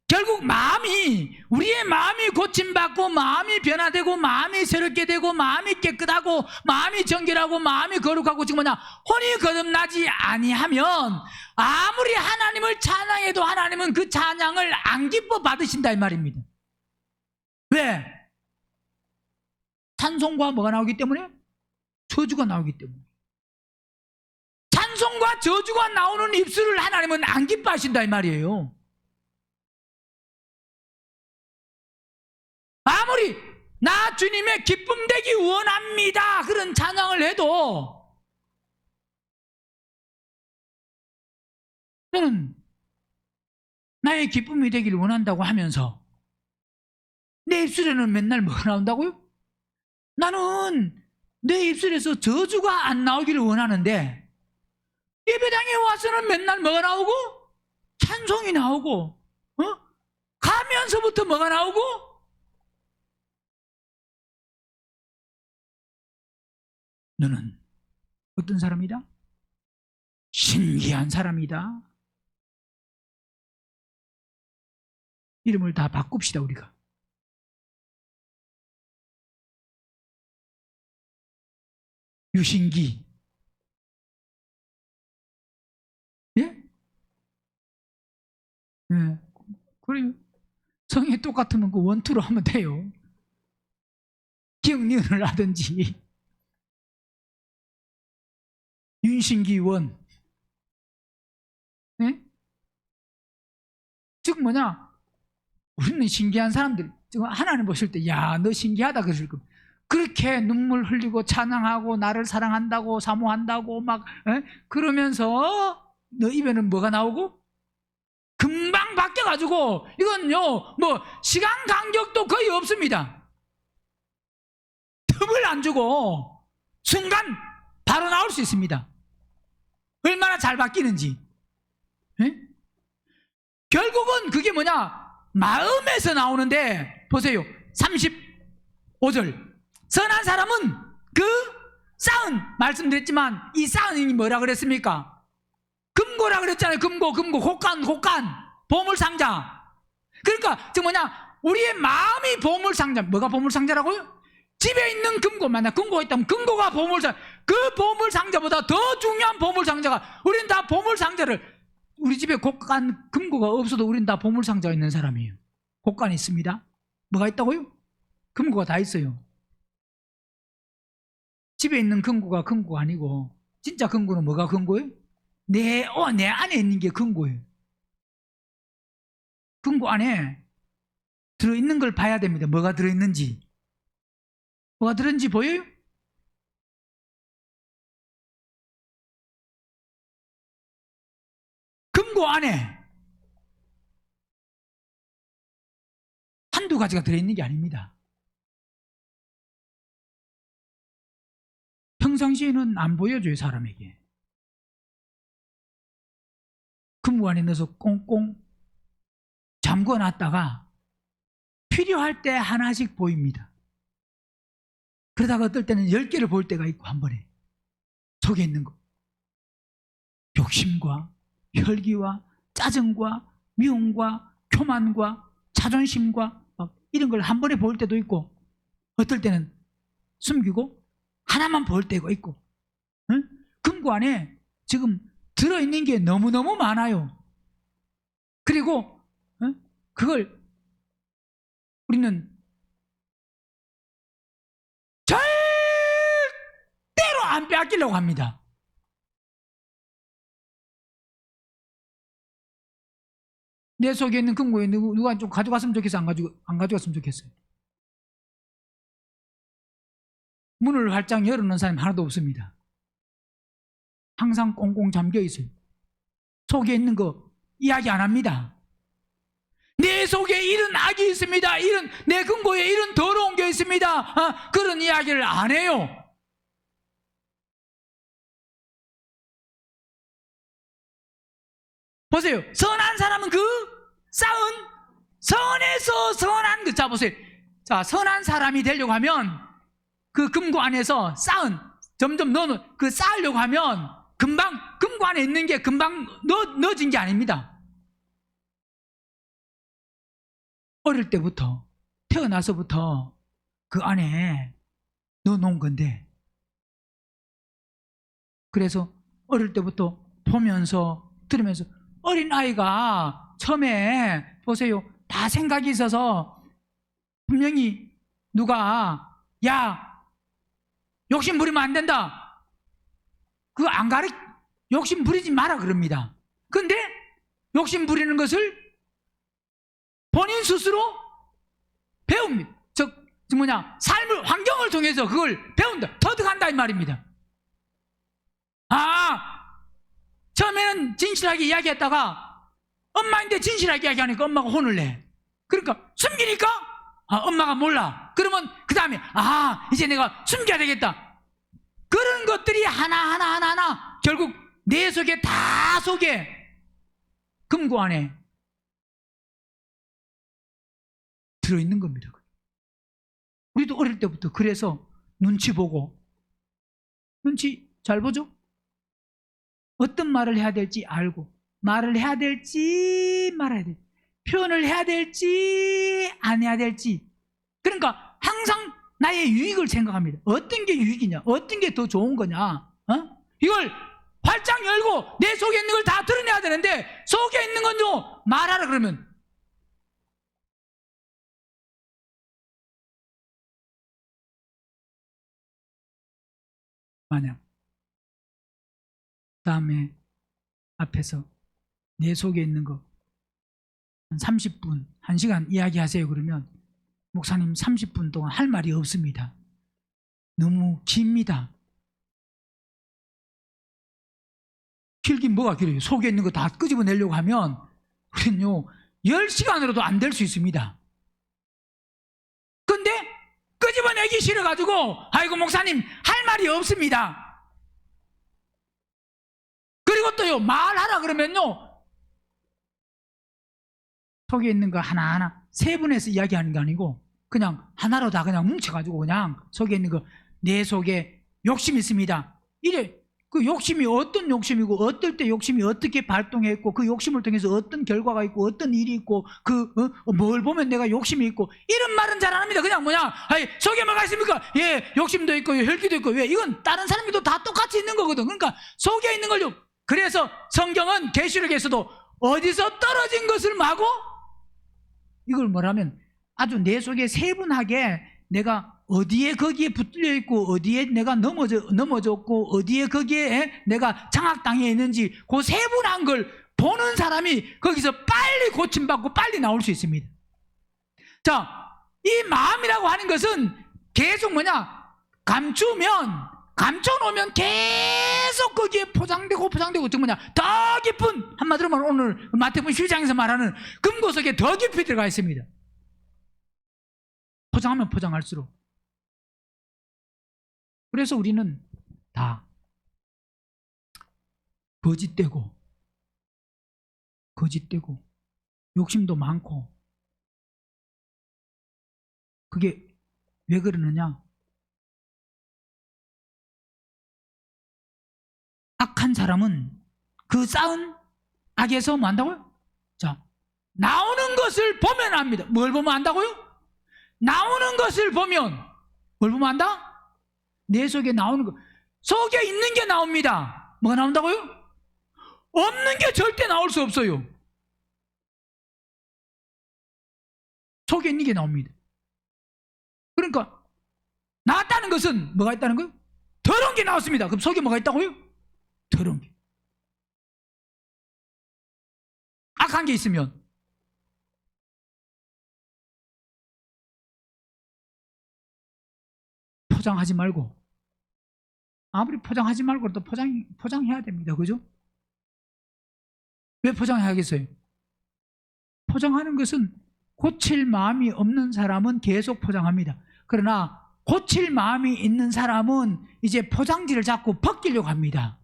결국 우리의 마음이 고침받고 마음이 변화되고 마음이 새롭게 되고 마음이 깨끗하고 마음이 정결하고 마음이 거룩하고 지금 혼이 거듭나지 아니하면 아무리 하나님을 찬양해도 하나님은 그 찬양을 안 기뻐 받으신다 이 말입니다. 왜? 찬송과 뭐가 나오기 때문에? 저주가 나오기 때문에. 찬송과 저주가 나오는 입술을 하나님은 안 기뻐하신다 이 말이에요. 아무리 나 주님의 기쁨 되기 원합니다 그런 찬양을 해도 저는 나의 기쁨이 되기를 원한다고 하면서 내 입술에는 맨날 뭐가 나온다고요? 나는 내 입술에서 저주가 안 나오기를 원하는데 예배당에 와서는 맨날 뭐가 나오고? 찬송이 나오고 가면서부터 뭐가 나오고? 너는 어떤 사람이다? 신기한 사람이다. 이름을 다 바꿉시다 우리가. 유신기. 예? 예. 그래요. 성이 똑같으면 그 원투로 하면 돼요. 기억니은을 하든지. 윤신기원. 네? 즉 뭐냐? 우리는 신기한 사람들. 지금 하나님 보실 때, 야, 너 신기하다 그러실 겁니다. 그렇게 눈물 흘리고 찬양하고 나를 사랑한다고 사모한다고 막 그러면서 너 입에는 뭐가 나오고? 금방 바뀌어가지고 이건요 뭐 시간 간격도 거의 없습니다. 틈을 안 주고 순간 바로 나올 수 있습니다. 얼마나 잘 바뀌는지. 결국은 그게 뭐냐? 마음에서 나오는데 보세요. 35절. 선한 사람은 그 쌓은, 말씀드렸지만 이 쌓은이 뭐라 그랬습니까? 금고라 그랬잖아요. 금고, 곡간, 보물상자. 그러니까 즉 뭐냐? 우리의 마음이 보물상자. 뭐가 보물상자라고요? 집에 있는 금고, 만약 금고가 있다면 금고가 보물상자. 그 보물상자보다 더 중요한 보물상자가, 우린 다 보물상자를, 우리 집에 곡간, 금고가 없어도 우린 다 보물상자가 있는 사람이에요. 곡간이 있습니다. 뭐가 있다고요? 금고가 다 있어요. 집에 있는 금고가 금고가 아니고 진짜 금고는 뭐가 금고예요? 내 안에 있는 게 금고예요. 금고 안에 들어있는 걸 봐야 됩니다. 뭐가 들어있는지. 뭐가 들었는지 보여요? 금고 안에 한두 가지가 들어있는 게 아닙니다. 평상시에는 안 보여줘요, 사람에게. 금고 안에 넣어서 꽁꽁 잠궈놨다가 필요할 때 하나씩 보입니다. 그러다가 어떨 때는 10개를 볼 때가 있고, 한 번에 속에 있는 거, 욕심과 혈기와 짜증과 미움과 교만과 자존심과 막 이런 걸 한 번에 볼 때도 있고, 어떨 때는 숨기고 하나만 볼 때가 있고. 응? 금고 안에 지금 들어있는 게 너무너무 많아요. 그리고 그걸 우리는 절대로 안 빼앗기려고 합니다. 내 속에 있는 금고에 누가 좀 가져갔으면 좋겠어? 안 가져갔으면 좋겠어요? 문을 활짝 열어놓은 사람이 하나도 없습니다. 항상 꽁꽁 잠겨 있어요. 속에 있는 거 이야기 안 합니다. 내 속에 이런 악이 있습니다. 내 금고에 이런 더러운 게 있습니다. 그런 이야기를 안 해요. 보세요. 선한 사람은 그 쌓은 선에서 선한 그, 자 보세요. 자, 선한 사람이 되려고 하면 그 금고 안에서 쌓은 점점 그 쌓으려고 하면 금방 금고 안에 있는 게 금방 넣어진 게 아닙니다. 어릴 때부터, 태어나서부터 그 안에 넣어놓은 건데, 그래서 어릴 때부터 보면서 들으면서, 어린아이가 처음에 보세요, 다 생각이 있어서 분명히 누가 야 욕심 부리면 안 된다, 그거 안 욕심 부리지 마라 그럽니다. 근데 욕심 부리는 것을 본인 스스로 배웁니다. 삶을, 환경을 통해서 그걸 배운다, 터득한다 이 말입니다. 처음에는 진실하게 이야기했다가 엄마인데 진실하게 이야기하니까 엄마가 혼을 내. 그러니까 숨기니까 엄마가 몰라. 그러면 그 다음에 이제 내가 숨겨야 되겠다. 그런 것들이 하나 결국 내 속에 다 속에 금고 안에 들어있는 겁니다. 우리도 어릴 때부터 그래서 눈치 보고, 눈치 잘 보죠? 어떤 말을 해야 될지 알고, 말을 해야 될지 말아야 될지, 표현을 해야 될지 안 해야 될지. 그러니까 항상 나의 유익을 생각합니다. 어떤 게 유익이냐, 어떤 게 더 좋은 거냐, 이걸 활짝 열고 내 속에 있는 걸 다 드러내야 되는데, 속에 있는 건 좀 말하라 그러면 만약 다음에 앞에서 내 속에 있는 거 한 30분, 1시간 이야기하세요 그러면 목사님 30분 동안 할 말이 없습니다. 너무 깁니다. 길긴 뭐가 길어요. 속에 있는 거 다 끄집어내려고 하면 우리는요 10시간으로도 안 될 수 있습니다. 근데 끄집어내기 싫어가지고 아이고 목사님 할 말이 없습니다. 그리고 또요 말하라 그러면요 속에 있는 거 하나하나 세분해서 이야기하는 게 아니고 그냥 하나로 다 그냥 뭉쳐가지고 그냥 속에 있는 거, 내 속에 욕심이 있습니다. 이래 그 욕심이 어떤 욕심이고, 어떨 때 욕심이 어떻게 발동했고, 그 욕심을 통해서 어떤 결과가 있고, 어떤 일이 있고, 뭘 보면 내가 욕심이 있고, 이런 말은 잘 안 합니다. 그냥 속에 뭐가 있습니까? 예, 욕심도 있고 혈기도 있고. 왜? 이건 다른 사람들도 다 똑같이 있는 거거든. 그러니까 속에 있는 걸요. 그래서 성경은 계시록에서도 어디서 떨어진 것을 마고, 이걸 뭐라면 아주 내 속에 세분하게 내가 어디에 거기에 붙들려 있고, 어디에 내가 넘어졌고, 어디에 거기에 내가 장악당해 있는지, 그 세분한 걸 보는 사람이 거기서 빨리 고침받고 빨리 나올 수 있습니다. 자, 이 마음이라고 하는 것은 계속 감춰놓으면 계속 거기에 포장되고 즉 더 깊은, 한마디로 말하면 오늘 마태복음 12장에서 말하는 금고 속에 더 깊이 들어가 있습니다. 포장하면 포장할수록. 그래서 우리는 다 거짓되고 욕심도 많고, 그게 왜 그러느냐? 악한 사람은 그 쌓은 악에서 뭐 한다고요? 자, 나오는 것을 보면 압니다. 뭘 보면 안다고요? 나오는 것을 보면 뭘 보면 안다? 내 속에 나오는 것, 속에 있는 게 나옵니다. 뭐가 나온다고요? 없는 게 절대 나올 수 없어요. 속에 있는 게 나옵니다. 그러니까 나왔다는 것은 뭐가 있다는 거예요? 더러운 게 나왔습니다. 그럼 속에 뭐가 있다고요? 더러운 게. 악한 게 있으면 포장하지 말고, 아무리 포장하지 말고 또 포장해야 됩니다. 그죠? 왜 포장해야겠어요? 포장하는 것은 고칠 마음이 없는 사람은 계속 포장합니다. 그러나 고칠 마음이 있는 사람은 이제 포장지를 자꾸 벗기려고 합니다.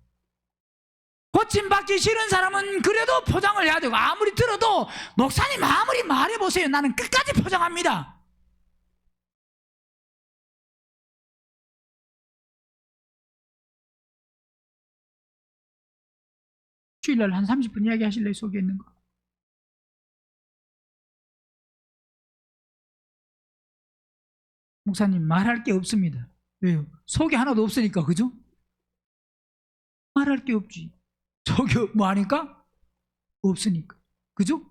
고침받기 싫은 사람은 그래도 포장을 해야 되고, 아무리 들어도 목사님 아무리 말해보세요, 나는 끝까지 포장합니다. 주일날 한 30분 이야기 하실래요? 속에 있는 거. 목사님 말할 게 없습니다. 왜요? 속에 하나도 없으니까. 그죠? 말할 게 없지. 속에 뭐 하니까? 없으니까. 그죠?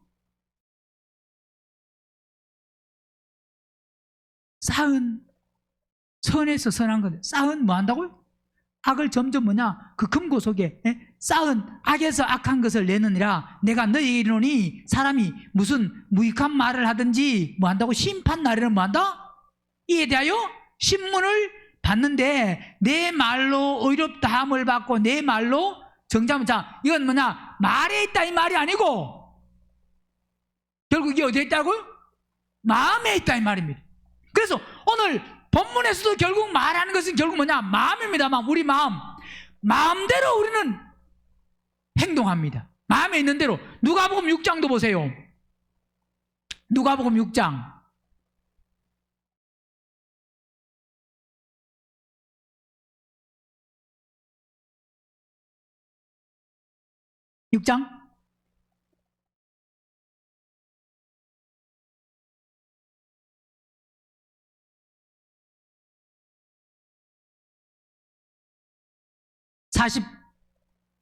쌓은 선에서 선한 것, 쌓은 뭐 한다고요? 악을 점점 그 금고 속에 쌓은 악에서 악한 것을 내느니라. 내가 너희에게 이르노니 사람이 무슨 무익한 말을 하든지 뭐 한다고? 심판 날에는 뭐 한다? 이에 대하여 신문을 받는데 내 말로 의롭다함을 받고 내 말로 정죄함을. 자, 이건 말에 있다 이 말이 아니고 결국 이게 어디에 있다고요? 마음에 있다 이 말입니다. 그래서 오늘 본문에서도 결국 말하는 것은 결국 마음입니다. 우리 마음대로 우리는 행동합니다. 마음에 있는 대로. 누가복음 6장도 보세요. 누가복음 6장 6장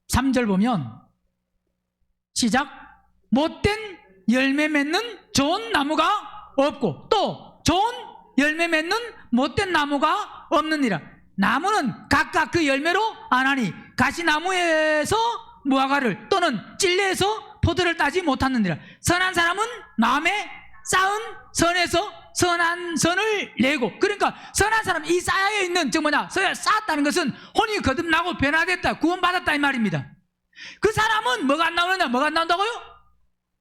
43절 보면 시작. 못된 열매 맺는 좋은 나무가 없고 또 좋은 열매 맺는 못된 나무가 없느니라. 나무는 각각 그 열매로 아나니 가시나무에서 무화과를 또는 찔레에서 포도를 따지 못하느니라. 선한 사람은 마음에 쌓은 선에서 선한 선을 내고. 그러니까 선한 사람, 이 쌓여있는 쌓았다는 것은 혼이 거듭나고 변화됐다, 구원받았다 이 말입니다. 그 사람은 뭐가 안 나오느냐? 뭐가 안 나온다고요?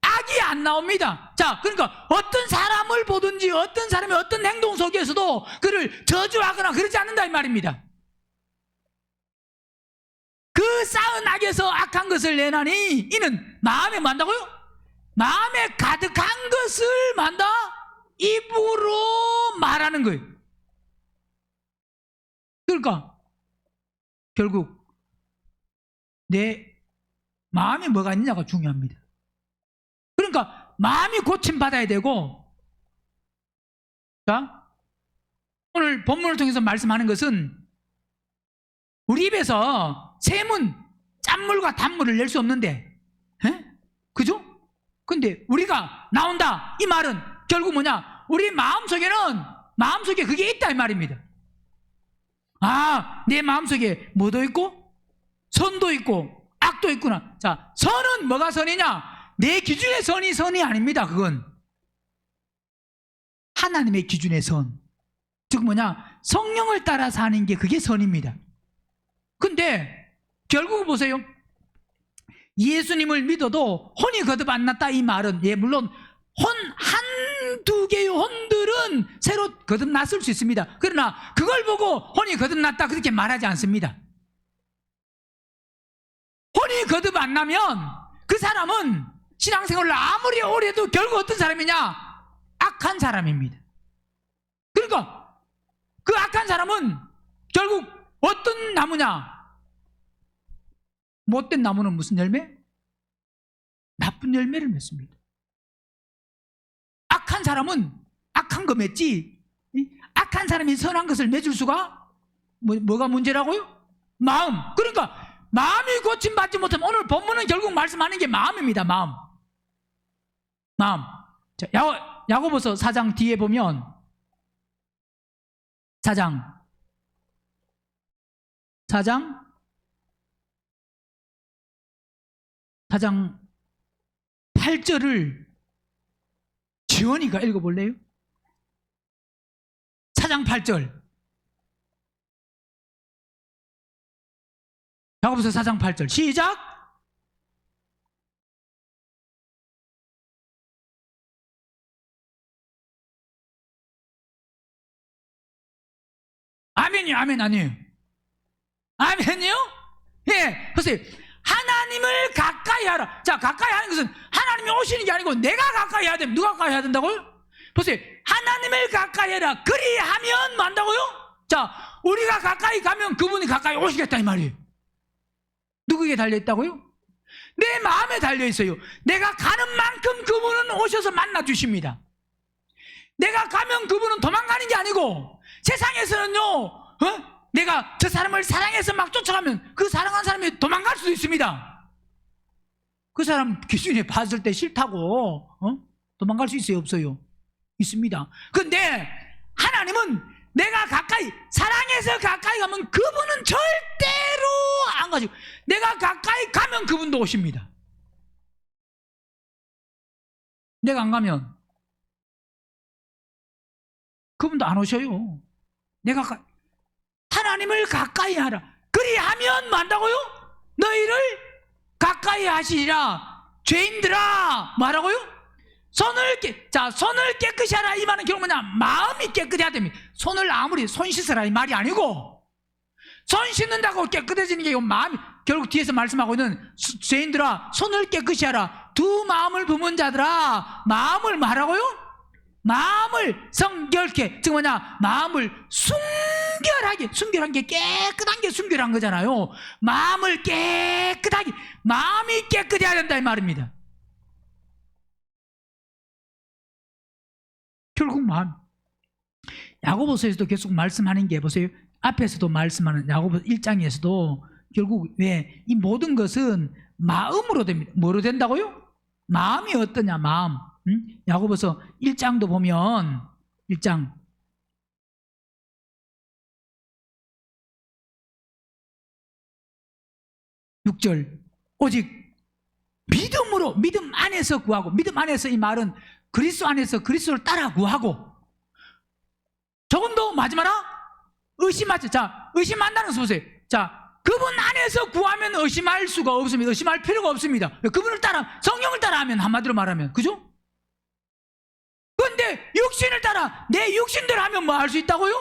악이 안 나옵니다. 자, 그러니까 어떤 사람을 보든지 어떤 사람의 어떤 행동 속에서도 그를 저주하거나 그러지 않는다 이 말입니다. 그 쌓은 악에서 악한 것을 내나니 이는 마음에 뭐 한다고요? 마음에 가득한 것을 만다 입으로 말하는 거예요. 그러니까 결국 내 마음에 뭐가 있느냐가 중요합니다. 그러니까 마음이 고침받아야 되고, 자, 오늘 본문을 통해서 말씀하는 것은 우리 입에서 샘은 짠물과 단물을 낼 수 없는데, 그죠? 근데 우리가 나온다 이 말은 결국 우리 마음속에 그게 있다 이 말입니다. 아, 내 마음속에 뭐도 있고 선도 있고 악도 있구나. 자, 선은 뭐가 선이냐? 내 기준의 선이 아닙니다. 그건 하나님의 기준의 선. 즉 성령을 따라 사는 게 그게 선입니다. 근데 결국 보세요. 예수님을 믿어도 혼이 거듭 안 났다 이 말은, 예, 물론 한두 개의 혼들은 새로 거듭 났을 수 있습니다. 그러나 그걸 보고 혼이 거듭 났다 그렇게 말하지 않습니다. 혼이 거듭 안 나면 그 사람은 신앙생활을 아무리 오래 해도 결국 어떤 사람이냐? 악한 사람입니다. 그러니까 그 악한 사람은 결국 어떤 나무냐? 못된 나무는 무슨 열매? 나쁜 열매를 맺습니다. 악한 사람은 악한 거 맺지, 악한 사람이 선한 것을 맺을 수가 뭐가 문제라고요? 마음. 그러니까 마음이 고침받지 못하면, 오늘 본문은 결국 말씀하는 게 마음입니다. 마음. 자, 야고보서 4장 뒤에 보면 4장 8절을 지원이가 읽어볼래요? 4장 8절. 야고보서 4장 8절 시작. 아멘이요? 아멘 아니에요? 아멘이요? 예, 보세요. 하나님을 가까이 하라. 자, 가까이 하는 것은 하나님이 오시는 게 아니고 내가 가까이 해야 됩니다. 누가 가까이 해야 된다고요? 보세요. 하나님을 가까이 해라. 그리하면 뭐 한다고요? 자, 우리가 가까이 가면 그분이 가까이 오시겠다 이 말이에요. 누구에게 달려있다고요? 내 마음에 달려있어요. 내가 가는 만큼 그분은 오셔서 만나주십니다. 내가 가면 그분은 도망가는 게 아니고, 세상에서는요, 내가 저 사람을 사랑해서 막 쫓아가면 그 사랑한 사람이 도망갈 수도 있습니다. 그 사람 기준에 봤을 때 싫다고 도망갈 수 있어요? 없어요? 있습니다. 근데 하나님은 내가 가까이, 사랑해서 가까이 가면 그분은 절대로 안 가지고, 내가 가까이 가면 그분도 오십니다. 내가 안 가면 그분도 안 오셔요. 내가 하나님을 가까이 하라. 그리하면 뭐 한다고요? 너희를 가까이 하시리라. 죄인들아, 뭐라고요? 손을 깨끗이 하라. 이 말은 결국 뭐냐? 마음이 깨끗해야 됩니다. 손을 아무리 손 씻으라 이 말이 아니고, 손 씻는다고 깨끗해지는 게 마음이, 결국 뒤에서 말씀하고 있는 죄인들아 손을 깨끗이 하라. 두 마음을 품은 자들아, 마음을 말하고요? 마음을 성결케, 즉 뭐냐? 마음을 순결한 게 깨끗한 게 순결한 거잖아요. 마음을 깨끗하게, 마음이 깨끗해야 된다 이 말입니다. 결국 마음. 야고보서에서도 계속 말씀하는 게, 보세요. 앞에서도 말씀하는 야고보서 1장에서도 결국 왜 이 모든 것은 마음으로 됩니다. 뭐로 된다고요? 마음이 어떠냐? 마음. 야고보서 1장도 보면 1장 6절 오직 믿음으로, 믿음 안에서 구하고, 믿음 안에서 이 말은 그리스도 안에서 그리스도를 따라 구하고, 조금 더 하지 마라. 의심하지. 자, 의심한다는 것을 보세요. 자, 그분 안에서 구하면 의심할 수가 없습니다. 의심할 필요가 없습니다. 그분을 따라, 성령을 따라 하면, 한마디로 말하면, 그죠? 그런데 육신을 따라 내 육신대로 하면 뭐 할 수 있다고요?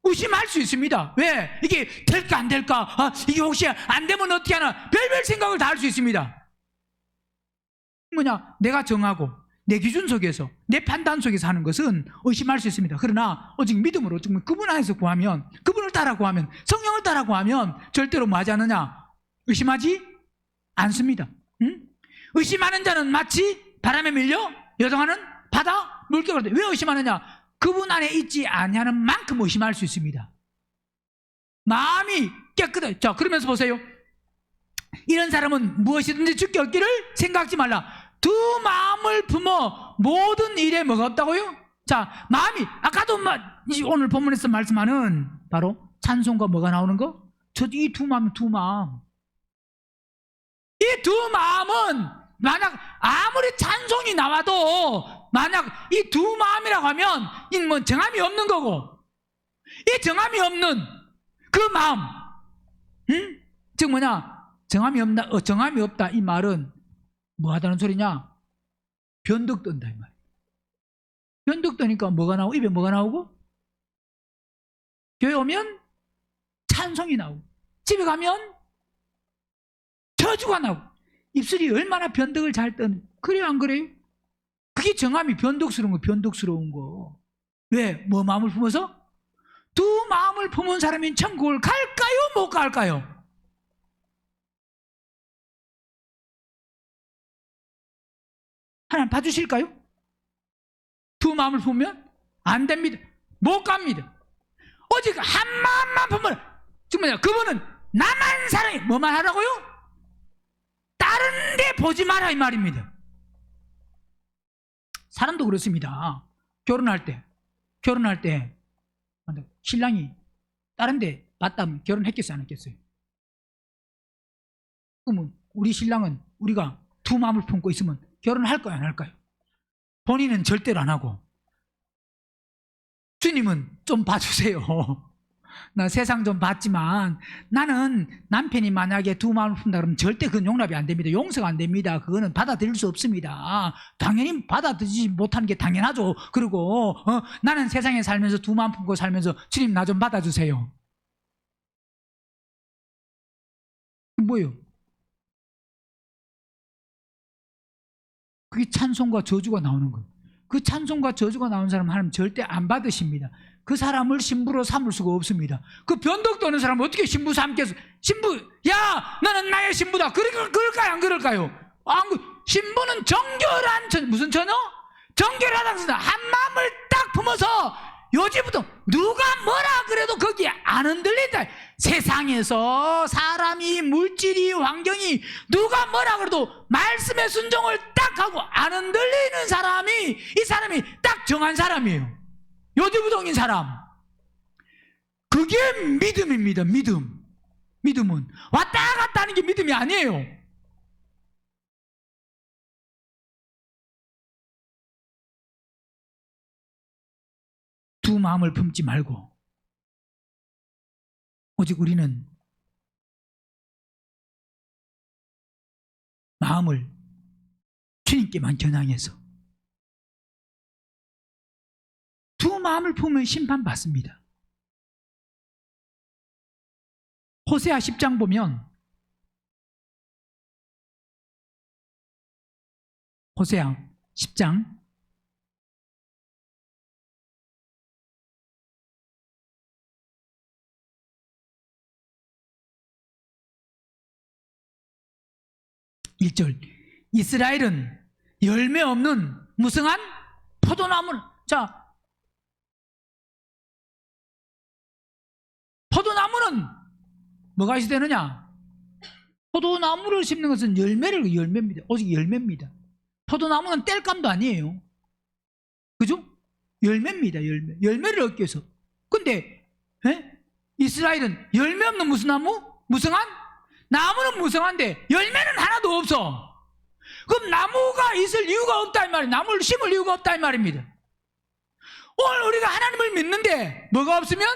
의심할 수 있습니다. 왜? 이게 될까 안 될까? 이게 혹시 안 되면 어떻게 하나? 별별 생각을 다 할 수 있습니다. 뭐냐? 내가 정하고 내 기준 속에서, 내 판단 속에서 하는 것은 의심할 수 있습니다. 그러나 오직 믿음으로, 그분 안에서 구하면, 그분을 따라 구하면, 성령을 따라 구하면 절대로 뭐 하지 않느냐? 의심하지 않습니다. 의심하는 자는 마치 바람에 밀려 여동하는 바다 물결 같아. 왜 의심하느냐? 그분 안에 있지 아니하는 만큼 의심할 수 있습니다. 마음이 깨끗해. 자, 그러면서 보세요. 이런 사람은 무엇이든지 주께 얻기를 생각지 말라. 두 마음을 품어 모든 일에 뭐가 없다고요? 자, 마음이, 아까도 오늘 본문에서 말씀하는 바로 찬송과 뭐가 나오는 거? 이 두 마음, 두 마음. 이 두 마음은 만약 아무리 찬송이 나와도 만약 이 두 마음이라고 하면 뭐 정함이 없는 거고, 이 정함이 없는 그 마음, 즉 뭐냐? 정함이 없다 이 말은 뭐 하다는 소리냐? 변덕 떤다 이 말이야. 변덕 떠니까 뭐가 나오고, 입에 뭐가 나오고? 교회 오면 찬송이 나오고, 집에 가면 저주가 나오고, 입술이 얼마나 변덕을 잘 떠는, 그래요 안 그래요? 그게 정함이 변덕스러운 거. 왜? 뭐 마음을 품어서? 두 마음을 품은 사람이 천국을 갈까요? 못 갈까요? 하나님 봐주실까요? 두 마음을 품으면 안 됩니다. 못 갑니다. 오직 한 마음만 품으면, 정말 그분은 나만 사랑해. 뭐만 하라고요? 다른 데 보지 마라 이 말입니다. 사람도 그렇습니다. 결혼할 때 신랑이 다른 데 봤다면 결혼했겠어요 안 했겠어요? 그러면 우리 신랑은 우리가 두 마음을 품고 있으면 결혼할까요 안 할까요? 본인은 절대로 안 하고, 주님은 좀 봐주세요. 나 세상 좀 봤지만 나는 남편이 만약에 두 마음을 품다 그러면 절대 그건 용납이 안 됩니다. 용서가 안 됩니다. 그거는 받아들일 수 없습니다. 당연히 받아들이지 못하는 게 당연하죠. 그리고 나는 세상에 살면서 두 마음 품고 살면서 주님 나 좀 받아주세요. 뭐예요? 그게 찬송과 저주가 나오는 거예요. 그 찬송과 저주가 나오는 사람은 하나님 절대 안 받으십니다. 그 사람을 신부로 삼을 수가 없습니다. 그 변덕 떠는 사람은 어떻게 신부 삼겠어? 야 너는 나의 신부다. 그럴까요 안 그럴까요? 신부는 정결한 무슨 처녀? 정결하다는 소리. 한 마음을 딱 품어서 요즘부터 누가 뭐라 그래도 거기에 안 흔들린다. 세상에서 사람이, 물질이, 환경이 누가 뭐라 그래도 말씀의 순종을 딱 하고 안 흔들리는 사람이, 이 사람이 딱 정한 사람이에요. 요지부동인 사람. 그게 믿음입니다. 믿음은 왔다 갔다 하는 게 믿음이 아니에요. 두 마음을 품지 말고 오직 우리는 마음을 주님께만 겨냥해서 두 마음을 품으면 심판받습니다. 호세아 10장 보면 호세아 10장 1절 이스라엘은 열매 없는 무성한 포도나무를, 자, 포도나무는 뭐가 있어야 되느냐? 포도나무를 심는 것은 열매입니다. 오직 열매입니다. 포도나무는 땔감도 아니에요. 그죠? 열매입니다. 열매를 얻기 위해서. 근데 이스라엘은 열매 없는 무슨 나무? 무성한? 나무는 무성한데 열매는 하나도 없어. 그럼 나무가 있을 이유가 없다 이 말이에요. 나무를 심을 이유가 없다 이 말입니다. 오늘 우리가 하나님을 믿는데 뭐가 없으면?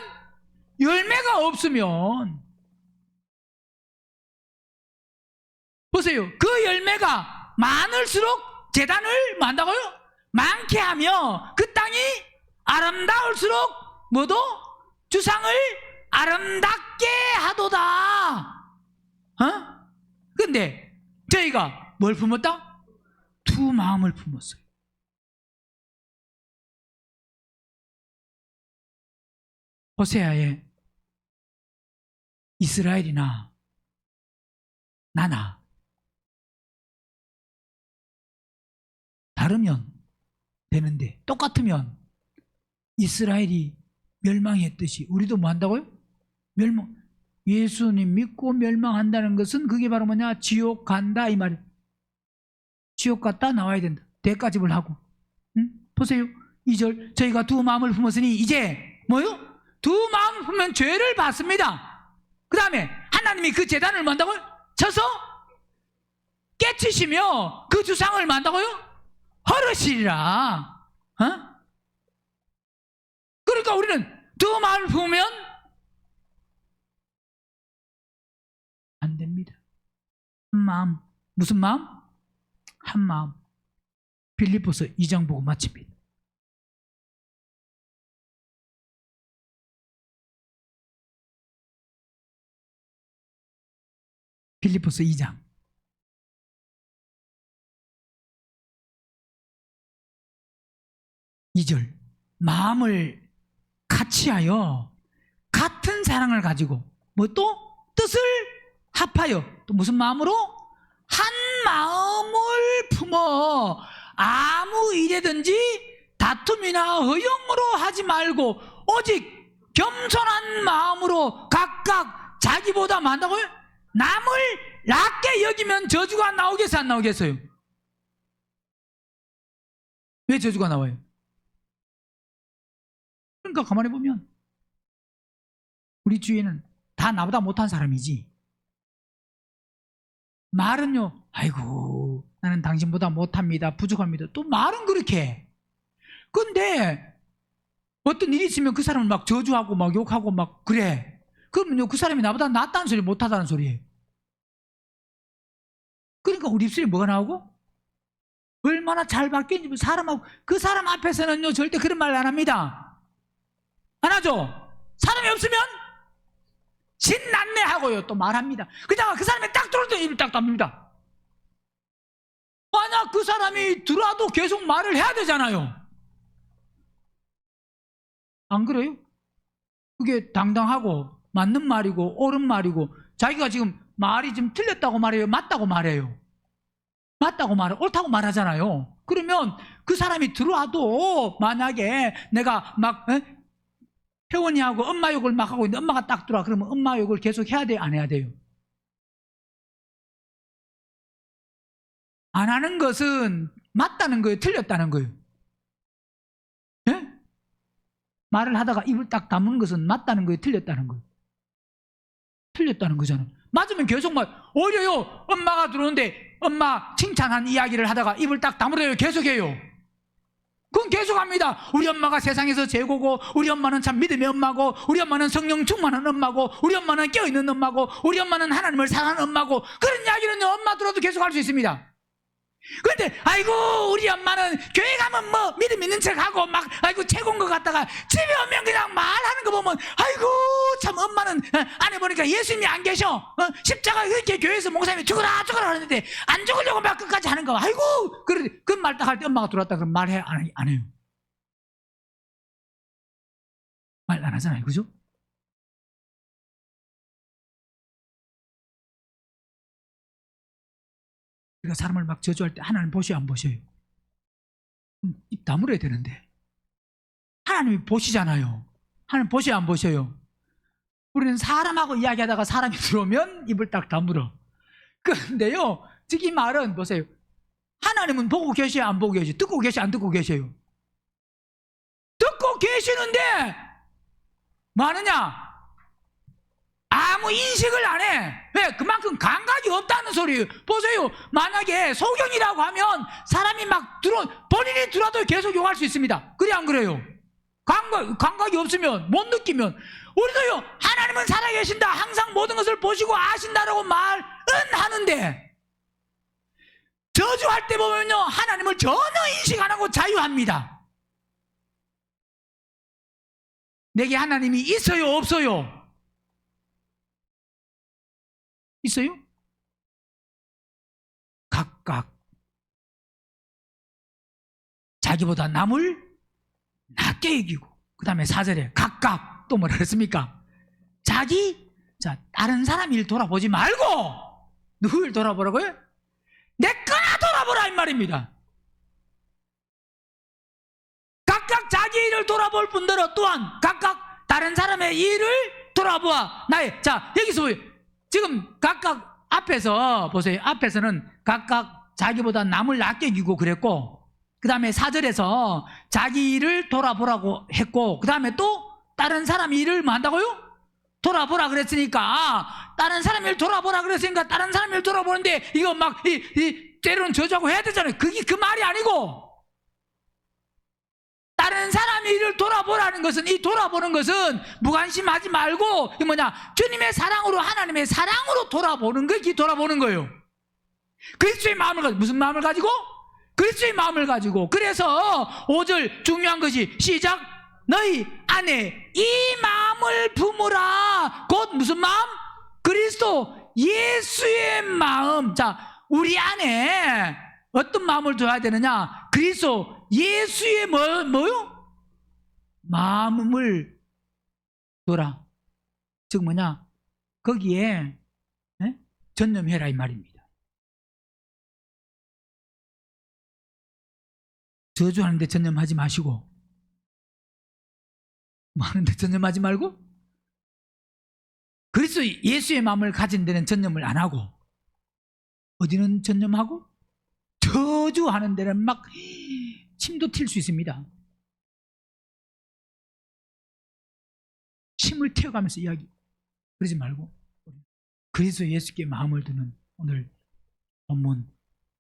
열매가 없으면, 보세요. 그 열매가 많을수록 제단을 만다고요? 많게 하며 그 땅이 아름다울수록 뭐도? 주상을 아름답게 하도다. 근데 저희가 뭘 품었다? 두 마음을 품었어요. 호세아에 이스라엘이나 나나 다르면 되는데 똑같으면 이스라엘이 멸망했듯이 우리도 뭐 한다고요? 예수님 믿고 멸망한다는 것은 그게 바로 뭐냐? 지옥 간다 이 말이에요. 지옥 갔다 나와야 된다. 대가집을 하고. 보세요. 2절 저희가 두 마음을 품었으니 이제 뭐요? 두 마음을 품으면 죄를 받습니다. 그 다음에 하나님이 그 제단을 만다고요? 쳐서 깨치시며 그 주상을 만다고요? 헐으시리라. 그러니까 우리는 더 마음을 품으면 안 됩니다. 한 마음. 무슨 마음? 한 마음. 빌립보서 2장 보고 마칩니다. 빌립보서 2장 2절. 마음을 같이하여 같은 사랑을 가지고 뭐 또 뜻을 합하여 또 무슨 마음으로? 한 마음을 품어 아무 일에든지 다툼이나 허영으로 하지 말고 오직 겸손한 마음으로 각각 자기보다 많다고요? 남을 낮게 여기면 저주가 나오겠어요, 안 나오겠어요? 왜 저주가 나와요? 그러니까 가만히 보면 우리 주위에는 다 나보다 못한 사람이지, 말은요, 아이고 나는 당신보다 못합니다, 부족합니다, 또 말은 그렇게 해. 근데 어떤 일이 있으면 그 사람을 막 저주하고 막 욕하고 막 그래. 그러면요 그 사람이 나보다 낫다는 소리, 못하다는 소리예요. 그러니까 우리 입술에 뭐가 나오고? 얼마나 잘 바뀌는지. 사람하고, 그 사람 앞에서는요 절대 그런 말 안 합니다. 안 하죠? 사람이 없으면 신났네 하고요 또 말합니다. 그냥 그 사람이 딱 들어올 때 입을 딱 닫습니다. 만약 그 사람이 들어와도 계속 말을 해야 되잖아요. 안 그래요? 그게 당당하고 맞는 말이고 옳은 말이고, 자기가 지금 말이 좀 틀렸다고 말해요, 맞다고 말해요? 맞다고 말해, 옳다고 말하잖아요. 그러면 그 사람이 들어와도 만약에 내가 막 혜원이하고 엄마 욕을 막 하고 있는데 엄마가 딱 들어와, 그러면 엄마 욕을 계속 해야 돼요, 안 해야 돼요? 안 하는 것은 맞다는 거예요, 틀렸다는 거예요? 예? 말을 하다가 입을 딱 다무는 것은 맞다는 거예요, 틀렸다는 거예요? 틀렸다는 거잖아요. 맞으면 계속 오히려요 엄마가 들어오는데 엄마 칭찬한 이야기를 하다가 입을 딱 다물어요, 계속해요? 그건 계속합니다. 우리 엄마가 세상에서 최고고, 우리 엄마는 참 믿음의 엄마고, 우리 엄마는 성령 충만한 엄마고, 우리 엄마는 깨어있는 엄마고, 우리 엄마는 하나님을 사랑하는 엄마고, 그런 이야기는 엄마 들어도 계속 할 수 있습니다. 그런데 아이고 우리 엄마는 교회 가면 뭐 믿음 있는 척하고 막 아이고 최고인 것 같다가 집에 오면 그냥 말하는 거 보면 아이고 참 엄마는 안에 보니까 예수님이 안 계셔, 십자가 이렇게 교회에서 목사님이 죽어라 죽어라 하는데 안 죽으려고 막 끝까지 하는 거, 아이고 그 말 딱 할 때 엄마가 들어왔다 그럼 말해? 안 해요? 말 안 하잖아요, 그죠? 우리가 사람을 막 저주할 때 하나님 보셔요, 안 보셔요? 입 다물어야 되는데 하나님이 보시잖아요. 하나님 보셔요, 안 보셔요? 우리는 사람하고 이야기하다가 사람이 들어오면 입을 딱 다물어. 그런데요 이 말은 보세요, 하나님은 보고 계셔요, 안 보고 계셔요? 듣고 계셔요, 안 듣고 계셔요? 듣고 계시는데 뭐 하느냐? 아무 인식을 안 해. 왜? 그만큼 감각이 없다는 소리예요. 보세요, 만약에 소경이라고 하면 사람이 막 본인이 들어와도 계속 욕할 수 있습니다. 그래 안 그래요? 감각이 없으면, 못 느끼면. 우리도요 하나님은 살아계신다, 항상 모든 것을 보시고 아신다라고 말은 하는데 저주할 때 보면요 하나님을 전혀 인식 안 하고 자유합니다. 내게 하나님이 있어요, 없어요? 있어요? 각각 자기보다 남을 낮게 여기고, 그 다음에 4절에 각각 또 뭐라 그랬습니까? 다른 사람 일 돌아보지 말고 누구 일 돌아보라고요? 내 거나 돌아보라 이 말입니다. 각각 자기 일을 돌아볼 뿐더러 또한 각각 다른 사람의 일을 돌아보아 여기서 지금 각각 앞에서 보세요. 앞에서는 각각 자기보다 남을 낮게 여기고 그랬고, 그 다음에 4절에서 자기 일을 돌아보라고 했고, 그 다음에 또 다른 사람 일을 뭐 한다고요? 돌아보라 그랬으니까, 다른 사람 일 돌아보라 그랬으니까 다른 사람 일 돌아보는데 이거 막 때로는 저주하고 해야 되잖아요. 그게 그 말이 아니고, 다른 사람의 일을 돌아보라는 것은, 이 돌아보는 것은 무관심하지 말고 이 뭐냐, 주님의 사랑으로, 하나님의 사랑으로 돌아보는 거, 이게 돌아보는 거예요. 그리스도의 마음을 가지고. 무슨 마음을 가지고? 그리스도의 마음을 가지고. 그래서 5절 중요한 것이 시작. 너희 안에 이 마음을 품으라. 곧 무슨 마음? 그리스도 예수의 마음. 자, 우리 안에 어떤 마음을 둬야 되느냐? 그리스도 예수의 뭐요? 마음을 둬라. 즉 뭐냐? 거기에 전념해라 이 말입니다. 저주하는데 전념하지 마시고, 뭐 하는데 전념하지 말고, 그리스도 예수의 마음을 가진 데는 전념을 안 하고, 어디는 전념하고, 저주하는 데는 막 침도 튈 수 있습니다. 침을 튀어가면서 이야기. 그러지 말고 그리스도 예수께 마음을 두는 오늘 본문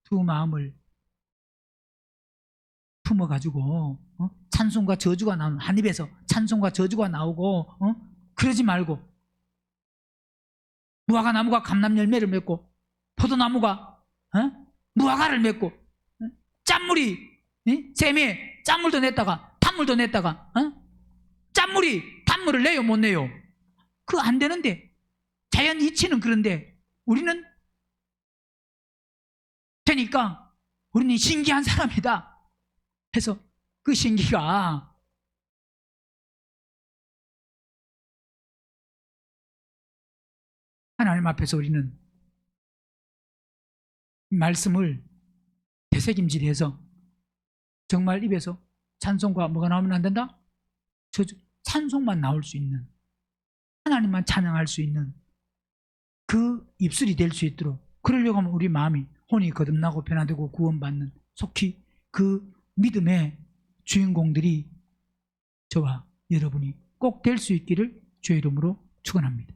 두 마음을 품어가지고 찬송과 저주가 나오는, 한 입에서 찬송과 저주가 나오고 그러지 말고, 무화과 나무가 감람 열매를 맺고 포도나무가 무화과를 맺고 짠물이 샘에 짠물도 냈다가 탄물도 냈다가 짠물이 탄물을 내요 못 내요? 그거 안 되는데, 자연 이치는 그런데 우리는 되니까 우리는 신기한 사람이다 해서 그 신기가 하나님 앞에서 우리는 말씀을 되새김질해서 정말 입에서 찬송과 뭐가 나오면 안 된다? 찬송만 나올 수 있는, 하나님만 찬양할 수 있는 그 입술이 될 수 있도록, 그러려고 하면 우리 마음이 혼이 거듭나고 변화되고 구원받는, 속히 그 믿음의 주인공들이 저와 여러분이 꼭 될 수 있기를 주의 이름으로 축원합니다.